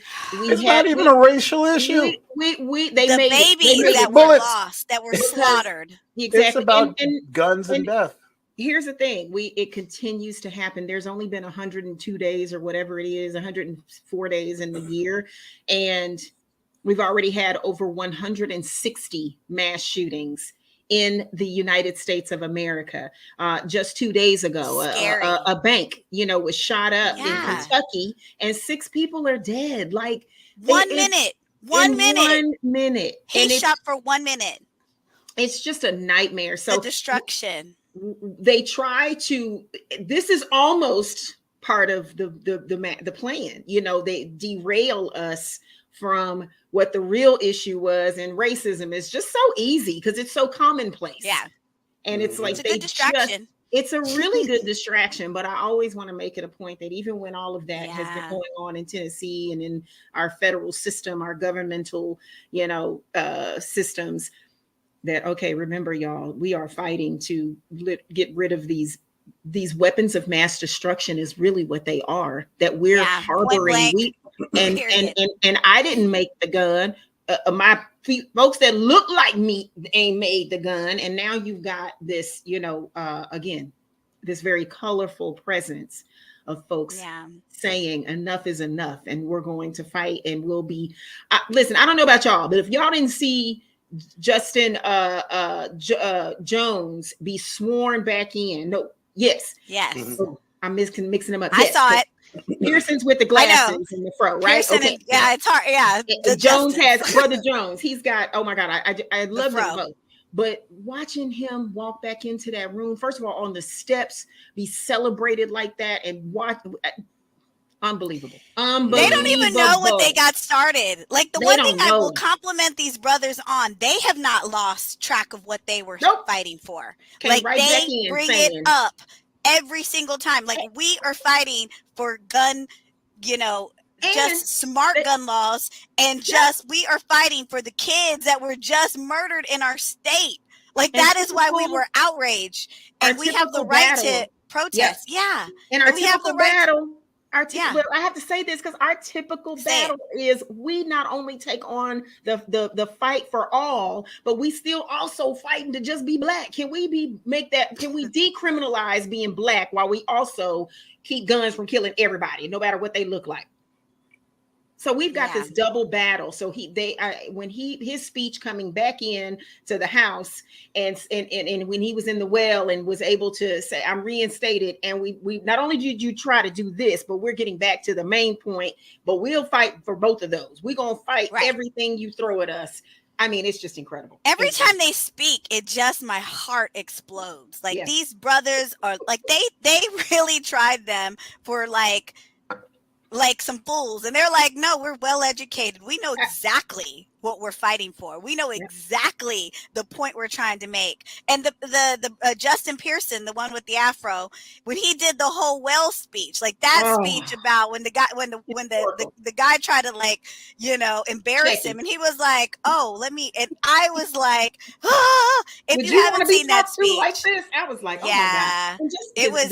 not even a racial issue. They made babies it that were lost, that were slaughtered. Exactly. It's about guns and death. Here's the thing. It continues to happen. There's only been 102 days or whatever it is, 104 days in the year. And we've already had over 160 mass shootings in the United States of America. Just 2 days ago, a bank, was shot up in Kentucky, and 6 people are dead. Like 1 minute. 1 minute. 1 minute. He shot for 1 minute. It's just a nightmare. So the destruction. They try to. This is almost part of the plan. They derail us from what the real issue was, and racism is just so easy because it's so commonplace. Yeah. And it's like it's a good distraction. It's a really good distraction, but I always want to make it a point that even when all of that has been going on in Tennessee and in our federal system, our governmental, systems, that, okay, remember, y'all, we are fighting to get rid of these weapons of mass destruction is really what they are, that we're harboring. And I didn't make the gun. My folks that look like me ain't made the gun. And now you've got this, again, this very colorful presence of folks saying enough is enough, and we're going to fight, and we'll be. Listen, I don't know about y'all, but if y'all didn't see Justin Jones be sworn back in, yes. Oh, I'm mixing them up. I saw it. Pearson's with the glasses and the fro, right? Pearson okay. It's hard. Yeah. Jones has Brother Jones. He's got. Oh my God, I love them both. But watching him walk back into that room, first of all, on the steps, be celebrated like that, and watch. Unbelievable. They don't even know what they got started. Like the one thing I will compliment these brothers on, they have not lost track of what they were fighting for. Like they bring it up every single time. Like we are fighting for gun, just smart gun laws, and we are fighting for the kids that were just murdered in our state. Like that is why we were outraged, and we have the right to protest. Yeah, and our typical battle. But I have to say this because our typical battle is we not only take on the fight for all, but we still also fighting to just be black. Can we decriminalize being black while we also keep guns from killing everybody, no matter what they look like? So we've got this double battle. So when his speech coming back in to the House and when he was in the well and was able to say, I'm reinstated, and we not only did you try to do this, but we're getting back to the main point, but we'll fight for both of those. We're going to fight everything you throw at us. I mean, it's just incredible. Every time they speak, my heart explodes. Like these brothers are like, they really tried them for like some fools, and they're like, no, we're well educated, we know exactly what we're fighting for, we know exactly the point we're trying to make. And the Justin Pearson, the one with the afro, when he did the whole well speech, like that speech about when the guy tried to embarrass him, and he was like, and I was like, if you haven't seen that speech like this, I was like, oh my God. It was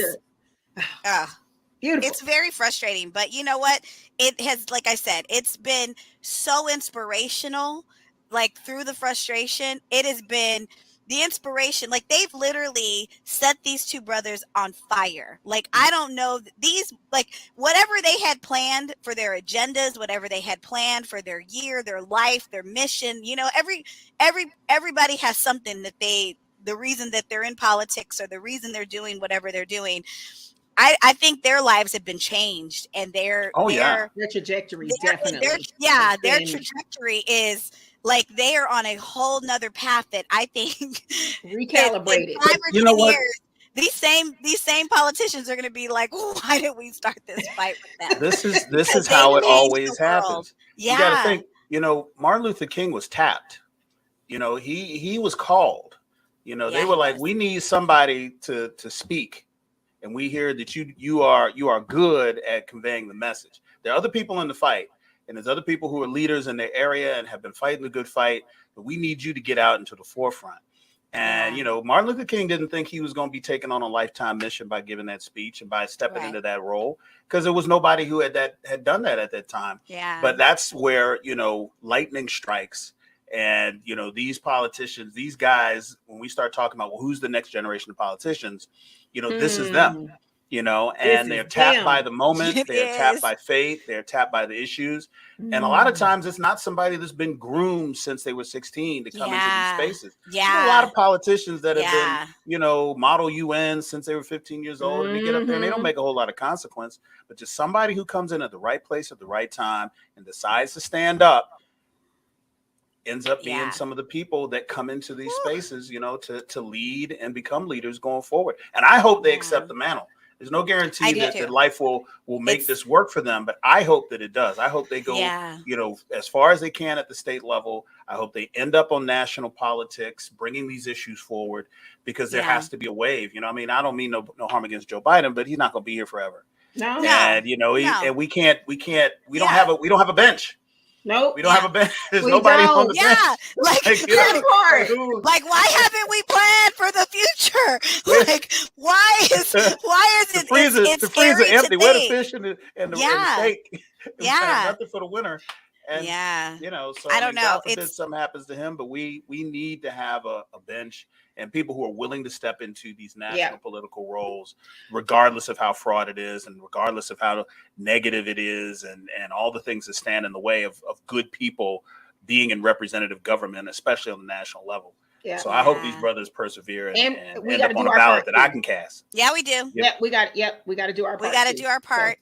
beautiful. It's very frustrating, but you know what? It has, like I said, it's been so inspirational. Like through the frustration, it has been the inspiration. Like they've literally set these two brothers on fire. Like I don't know these, like whatever they had planned for their agendas, whatever they had planned for their year, their life, their mission. Everybody has something that the reason that they're in politics or the reason they're doing whatever they're doing. I think their lives have been changed, and their trajectory definitely. Their trajectory is like they are on a whole nother path that I think recalibrated. 5 or 10 years, these same politicians are going to be like, why did we start this fight with them? This is how it always happens. Yeah. Martin Luther King was tapped. He was called. They were like, we need somebody to speak, and we hear that you are good at conveying the message. There are other people in the fight, and there's other people who are leaders in their area and have been fighting the good fight, but we need you to get out into the forefront. And Martin Luther King didn't think he was going to be taken on a lifetime mission by giving that speech and by stepping into that role, because there was nobody who had done that at that time. Yeah. But that's where lightning strikes. And, these politicians, these guys, when we start talking about, well, who's the next generation of politicians, this is them, and they're tapped by the moment. They're tapped by faith. They're tapped by the issues. And a lot of times it's not somebody that's been groomed since they were 16 to come into these spaces. Yeah. There's a lot of politicians that have been, model UN since they were 15 years old. And they get up there and they don't make a whole lot of consequence, but just somebody who comes in at the right place at the right time and decides to stand up ends up being some of the people that come into these spaces, to lead and become leaders going forward. And I hope they accept the mantle. There's no guarantee that life will make this work for them, but I hope that it does. I hope they go, as far as they can at the state level. I hope they end up on national politics, bringing these issues forward, because there has to be a wave. I don't mean no harm against Joe Biden, but he's not going to be here forever. No. And and we don't have a bench. Nope. We don't have a bench. There's nobody on the bench. Like, why haven't we planned for the future? Like, why is it? The freezer empty. Where the fish and the steak? Nothing for the winter. And so I don't know. God forbid something happens to him, but we need to have a bench and people who are willing to step into these national political roles, regardless of how fraught it is and regardless of how negative it is, and all the things that stand in the way of good people being in representative government, especially on the national level. Yeah. So I hope these brothers persevere and end up on a ballot that I can cast. Yeah, we do. We got to do our part. We got to do our part.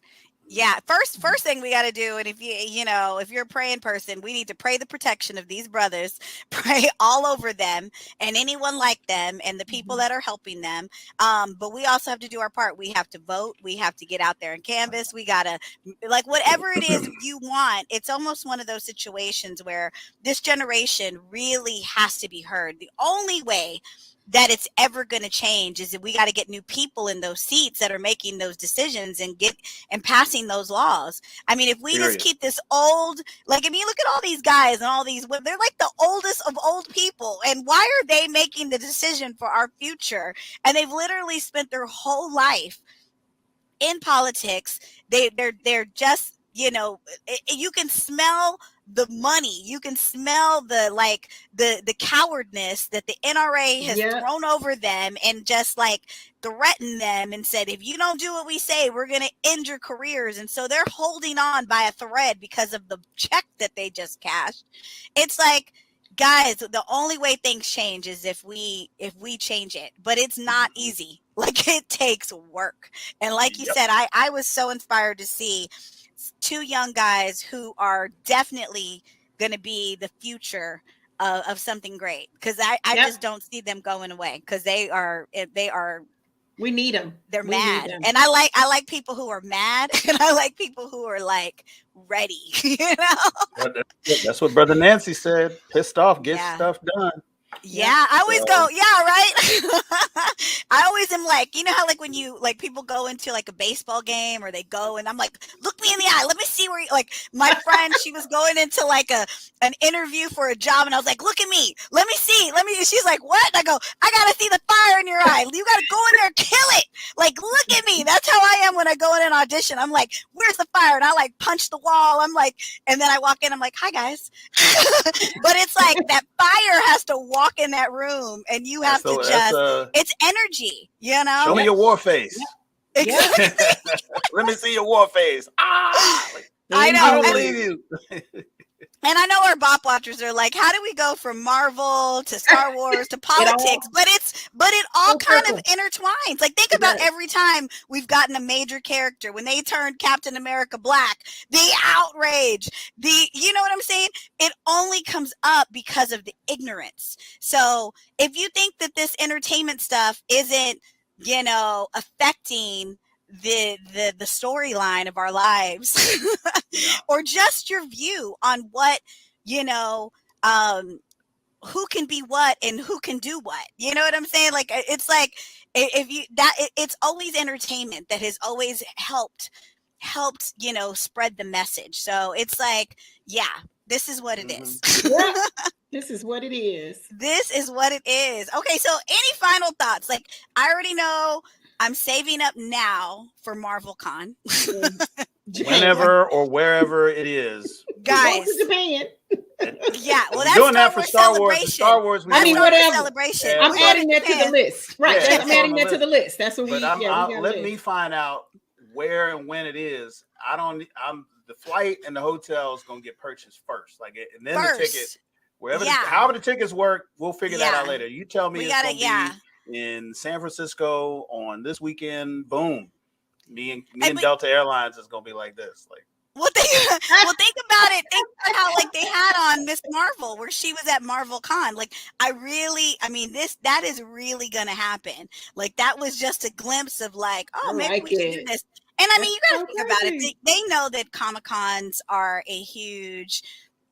Yeah. First thing we got to do, and if if you're a praying person, we need to pray the protection of these brothers, pray all over them and anyone like them and the people that are helping them. But we also have to do our part. We have to vote. We have to get out there and canvass. We got to, like, whatever it is you want. It's almost one of those situations where this generation really has to be heard. The only way that it's ever going to change is that we got to get new people in those seats that are making those decisions and passing those laws. I mean, if we just keep this old, like, if you look at all these guys and all these, they're like the oldest of old people. And why are they making the decision for our future? And they've literally spent their whole life in politics. They're just, you can smell the money, you can smell the cowardness that the NRA has thrown over them and just like threatened them and said, if you don't do what we say, we're going to end your careers. And so they're holding on by a thread because of the check that they just cashed. It's like, guys, the only way things change is if we change it, but it's not easy. Like, it takes work. And like you said, I was so inspired to see two young guys who are definitely going to be the future of something great, because I just don't see them going away, because they are we need them. They're mad. And I like people who are mad, and I like people who are like ready. That's what Brother Nancy said. Pissed off, get stuff done. Yeah, I always go, right. I always am like, how like when you like people go into like a baseball game or they go and I'm like, look me in the eye, let me see where you, like my friend, she was going into like an interview for a job and I was like, look at me, let me see. She's like, what? And I go, I gotta see the fire in your eye. You gotta go in there and kill it. Like, look at me. That's how I am when I go in an audition. I'm like, where's the fire? And I like punch the wall. I'm like, and then I walk in, I'm like, hi guys. But it's like that fire has to walk in that room and you have to just it's energy, show me your war face. Exactly. Let me see your war face. I know. I don't believe you. And I know our BOP watchers are like, how do we go from Marvel to Star Wars to politics? But it all kind of intertwines. Like, think about every time we've gotten a major character, when they turned Captain America black, the outrage, you know what I'm saying? It only comes up because of the ignorance. So if you think that this entertainment stuff isn't, affecting the storyline of our lives or just your view on what you know, who can be what and who can do what. You know what I'm saying? Like it's like if you it's always entertainment that has always helped, you know, spread the message. So it's like, yeah, this is what it is. Yeah, this is what it is. This is what it is. Okay, so any final thoughts? Like, I already know I'm saving up now for MarvelCon. Whenever or wherever it is. Guys. Japan. Yeah, well, that's doing Star that for Wars Star Wars. Celebration. Star Wars. I mean, whatever. Celebration. Yeah, I'm adding that to the list. Right. Yeah, I'm adding that to the list. That's what we. Let me find out where and when it is. The flight and the hotel is gonna get purchased first. Like, and then the ticket, wherever, however the tickets work, we'll figure that out later. You tell me it's gonna be in San Francisco on this weekend. Boom. Me and Delta Airlines is gonna be like this. Like. Well, think about it. Think about how like they had on Miss Marvel, where she was at MarvelCon. Like, I mean, that is really gonna happen. Like, that was just a glimpse of like, oh, maybe we can do this. And I mean, you gotta think about it. They know that Comic-Cons are a huge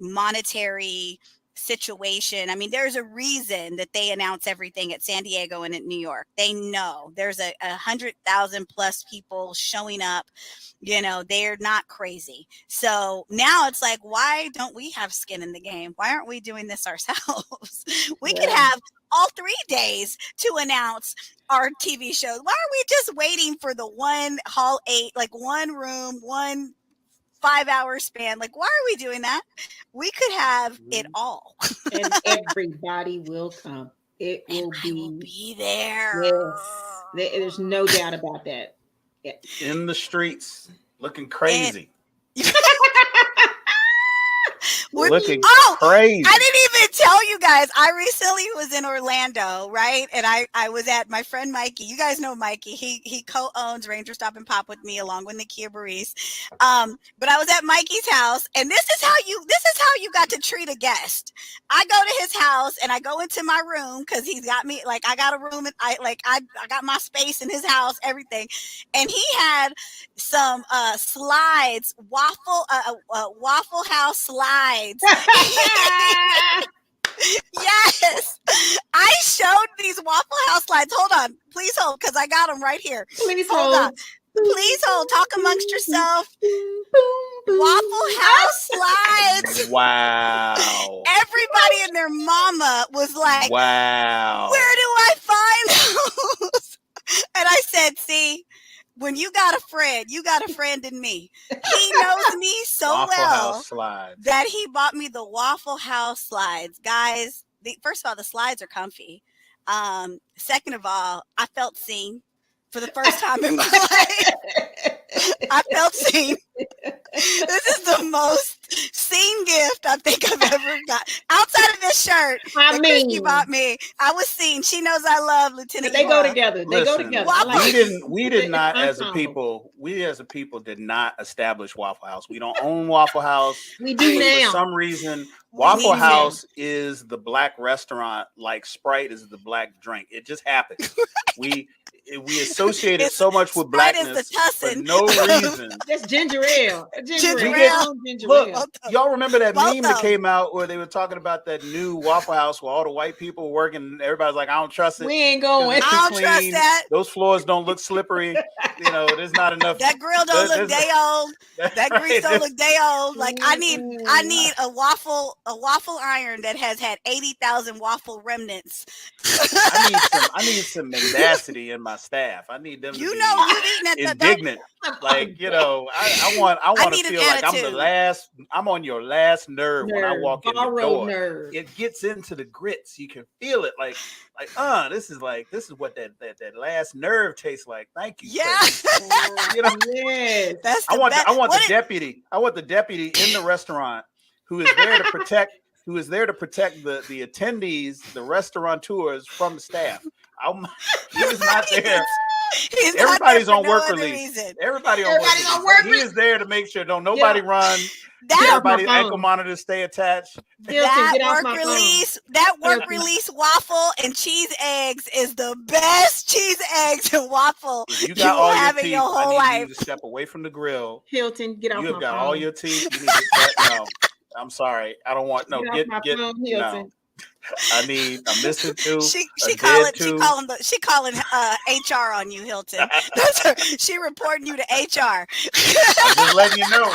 monetary situation. I mean, there's a reason that they announce everything at San Diego and at New York. They know there's 100,000 plus people showing up. You know, they're not crazy. So now it's like, why don't we have skin in the game? Why aren't we doing this ourselves? We could have all 3 days to announce our TV shows. Why are we just waiting for the one hall 8, like one room, 1 5-hour span? Like, why are we doing that? We could have it all. And everybody will come. It will be there. Yes. There's no doubt about that. Yeah. In the streets, looking crazy. Looking crazy. I didn't even tell you guys. I recently was in Orlando, right? And I was at my friend Mikey. You guys know Mikey. He co-owns Ranger Stop and Pop with me, along with Nakia Baris. But I was at Mikey's house, and this is how you got to treat a guest. I go to his house and I go into my room because he's got me, like, I got a room and I got my space in his house, everything. And he had some slides, Waffle House slides. Yes, I showed these Waffle House slides. Hold on, please hold, because I got them right here. Please hold. Please hold. Talk amongst yourself. Waffle House slides. Wow. Everybody and their mama was like, wow, where do I find those? And I said, see, when you got a friend in me. He knows me so well that he bought me the Waffle House slides. Guys, first of all, the slides are comfy. Second of all, I felt seen for the first time in my life. I felt seen. This is the most seen gift I think I've ever got. Outside of this shirt that Christi bought me, I was seen. She knows I love Lieutenant. They go together. They go together. We did not as a people did not establish Waffle House. We don't own Waffle House. We do now. For some reason, Waffle House is the black restaurant, like Sprite is the black drink. It just happened. We associate it so much with blackness for no reason. That's ginger ale. Look, y'all remember that meme that came out where they were talking about that new Waffle House where all the white people were working and everybody's like, I don't trust it. We ain't going. I don't trust that. Those floors don't look slippery. You know, there's not enough. That grill don't look day old. That grease don't look day old. Like, I need a waffle iron that has had 80,000 waffle remnants. I need some mendacity in my staff. I need them to be indignant. Like, you know, I want to feel like I'm on your last nerve when I walk in the door. It gets into the grits. You can feel it. Like, this is what that last nerve tastes like. Thank you. Yeah. You know, yes. I want the deputy in the restaurant who is there to protect the attendees, the restaurateurs from the staff. He was not there. Everybody's on work release. Everybody's on work release. He is there to make sure don't nobody run. Everybody's ankle monitors stay attached. That work release waffle and cheese eggs is the best cheese eggs and waffle you will have in your whole life. You to step away from the grill. Hilton, get off my phone. You have got all your teeth. You need to I'm sorry. I don't want no. Get off my phone, no. Hilton. I need a missing tooth. She a calling dead tooth. she calling HR on you, Hilton. That's her. She reporting you to HR. I'm just letting you know.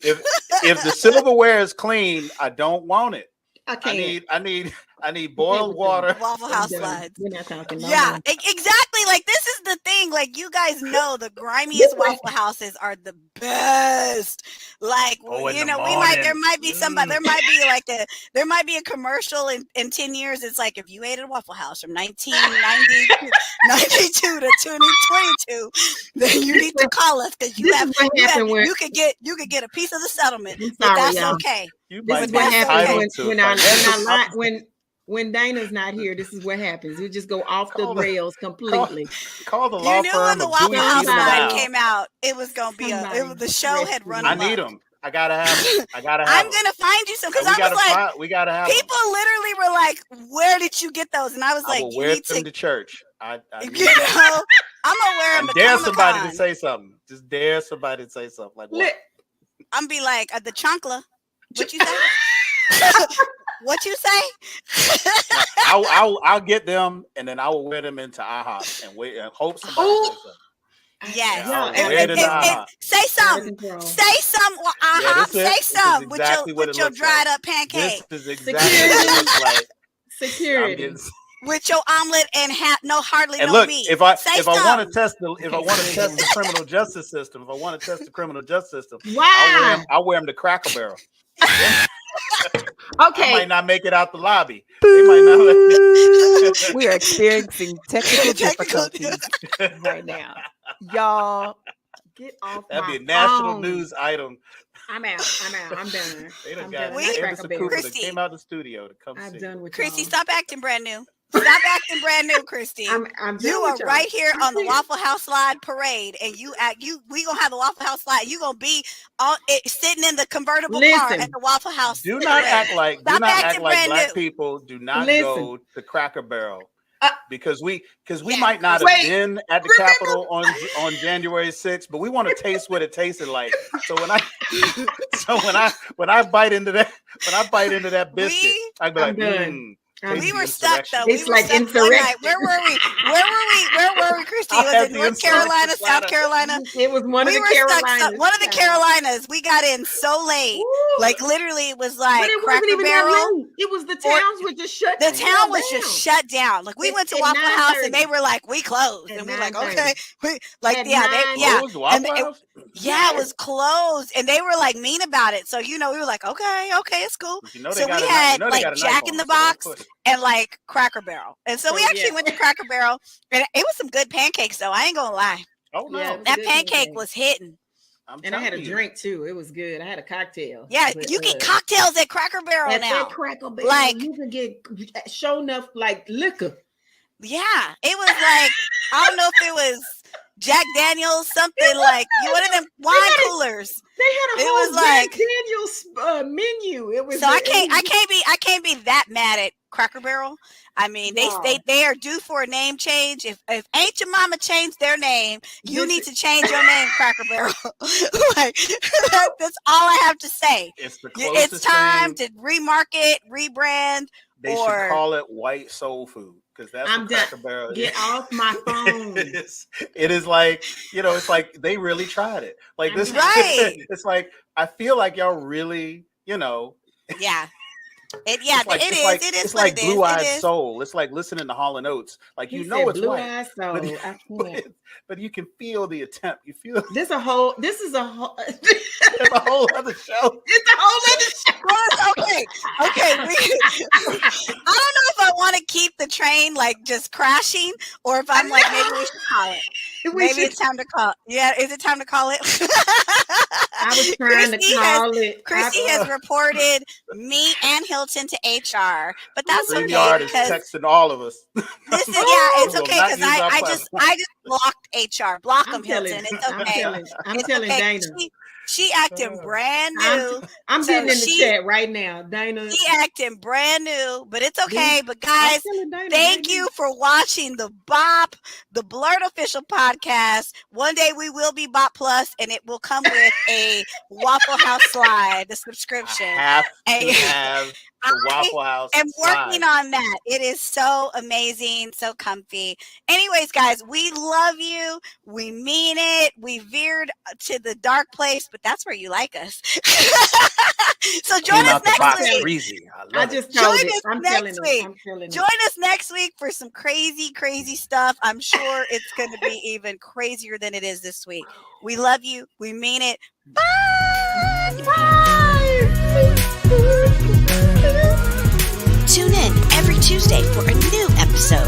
If the silverware is clean, I don't want it. I can't. I need boiled water. Waffle House slides. We're not talking. No Yeah, more. exactly. Like this is the thing. Like you guys know, the grimiest Waffle Houses are the best. Like in the there might be somebody. There might be a commercial in 10 years. It's like if you ate at a Waffle House from 1992 to 2022, then you need to call us because you could get a piece of the settlement. I'm But sorry, that's y'all. okay. You This might is be what entitled happens to when Dana's not here. This is what happens. We just go off the rails completely. Call the law You knew firm when the of Waffle Dewey, House Peterman, line Howe. came out, it was gonna be the show had run. I need them. I gotta have them. I'm gonna find you some because I was like, we gotta have people literally were like, "Where did you get those?" And I was like, will "You wear need them to church." I'm gonna wear them. And dare somebody to say something. Just dare somebody to say something like what? I'm be like the chancla. What you say? What you say? I'll get them and then I will wear them into IHOP and wait and hope somebody says something. Yes. Say something. Say something. Say something with your dried up pancake. This is exactly what it looks like. Security. With your omelet and hardly and no look, meat. if I want to test the criminal justice system, wow, I'll wear them to Cracker Barrel. Okay. I might not make it out the lobby. They might not. We are experiencing technical difficulties right now. Y'all, get off That'd my be a national phone. news item. I'm out. I'm done. They done I'm got done. Anderson Cooper that came out of the studio to come I'm see. done with Christi, y'all. stop acting brand new. Stop acting brand new, Christi. I'm you are right here on the Waffle House Slide parade, and we gonna have the Waffle House Slide. You gonna be sitting in the convertible car at the Waffle House. Do not act like black people do not go to Cracker Barrel. Because we might not have been at the Capitol on January 6th, but we want to taste what it tasted like. So when I bite into that biscuit, I'd be like, we were stuck though. It's like insurrection. Where were we? Christi? Was it North Carolina, South Carolina? It was one of the Carolinas. One of the Carolinas. We got in so late. Ooh. Like literally, it was like but it Cracker wasn't even Barrel. that late. It was the towns were just shut. The town was just shut down. Like we went to Waffle House and they were like, "We closed," and we were like, "Okay." It was closed, and they were like mean about it. So we were like, "Okay, it's cool." So we had like Jack in the Box and like Cracker Barrel, and so we actually went to Cracker Barrel, and it was some good pancakes though. I ain't gonna lie. Oh no, that pancake was hitting. And I had a drink too. It was good. I had a cocktail. Yeah, you get cocktails at Cracker Barrel now. At Cracker Barrel, like you can get show enough like liquor. Yeah, it was like I don't know if it was Jack Daniels, something like one of them wine coolers. They had a whole Jack Daniels menu. It was so I can't be that mad at Cracker Barrel. I mean, they are due for a name change. If Ain't Your Mama changed their name, you need to change your name, Cracker Barrel. Like that's all I have to say. It's time to remarket, rebrand. They should call it White Soul Food because that's what Cracker Barrel is. Get off my phone. It is like it's like they really tried it. Like this, right? It's like I feel like y'all really, Yeah. It is like Blue Eyed Soul. It's like listening to Hall & Oates. Like it's Blue white, Eyed Soul. but you can feel the attempt. You feel this is a whole it's a whole other show. It's a whole other show. Okay. I don't know if I want to keep the train like just crashing, or if I'm like maybe we should call it. Maybe it's time to call. Yeah, is it time to call it? I was trying to call it. Christi has reported me and Hilton to HR, but that's okay because texting all of us. This is it's okay because I just blocked HR. Block them, Hilton. It's okay. I'm telling Dana. She acting brand new. I'm So getting in the chat right now. Dana. She acting brand new, but it's okay. But guys, thank you for watching the BOP, the BLERD official podcast. One day we will be BOP Plus, and it will come with a Waffle House slide, the subscription. Have to have the Waffle House. I'm working on that. It is so amazing, so comfy. Anyways, guys, we love you. We mean it. We veered to the dark place, but that's where you like us. So join us next week. Breezy. I just told Join it. us I'm next telling week. it. Join us next week for some crazy, crazy stuff. I'm sure it's going to be even crazier than it is this week. We love you. We mean it. Bye. Bye. Tune in every Tuesday for a new episode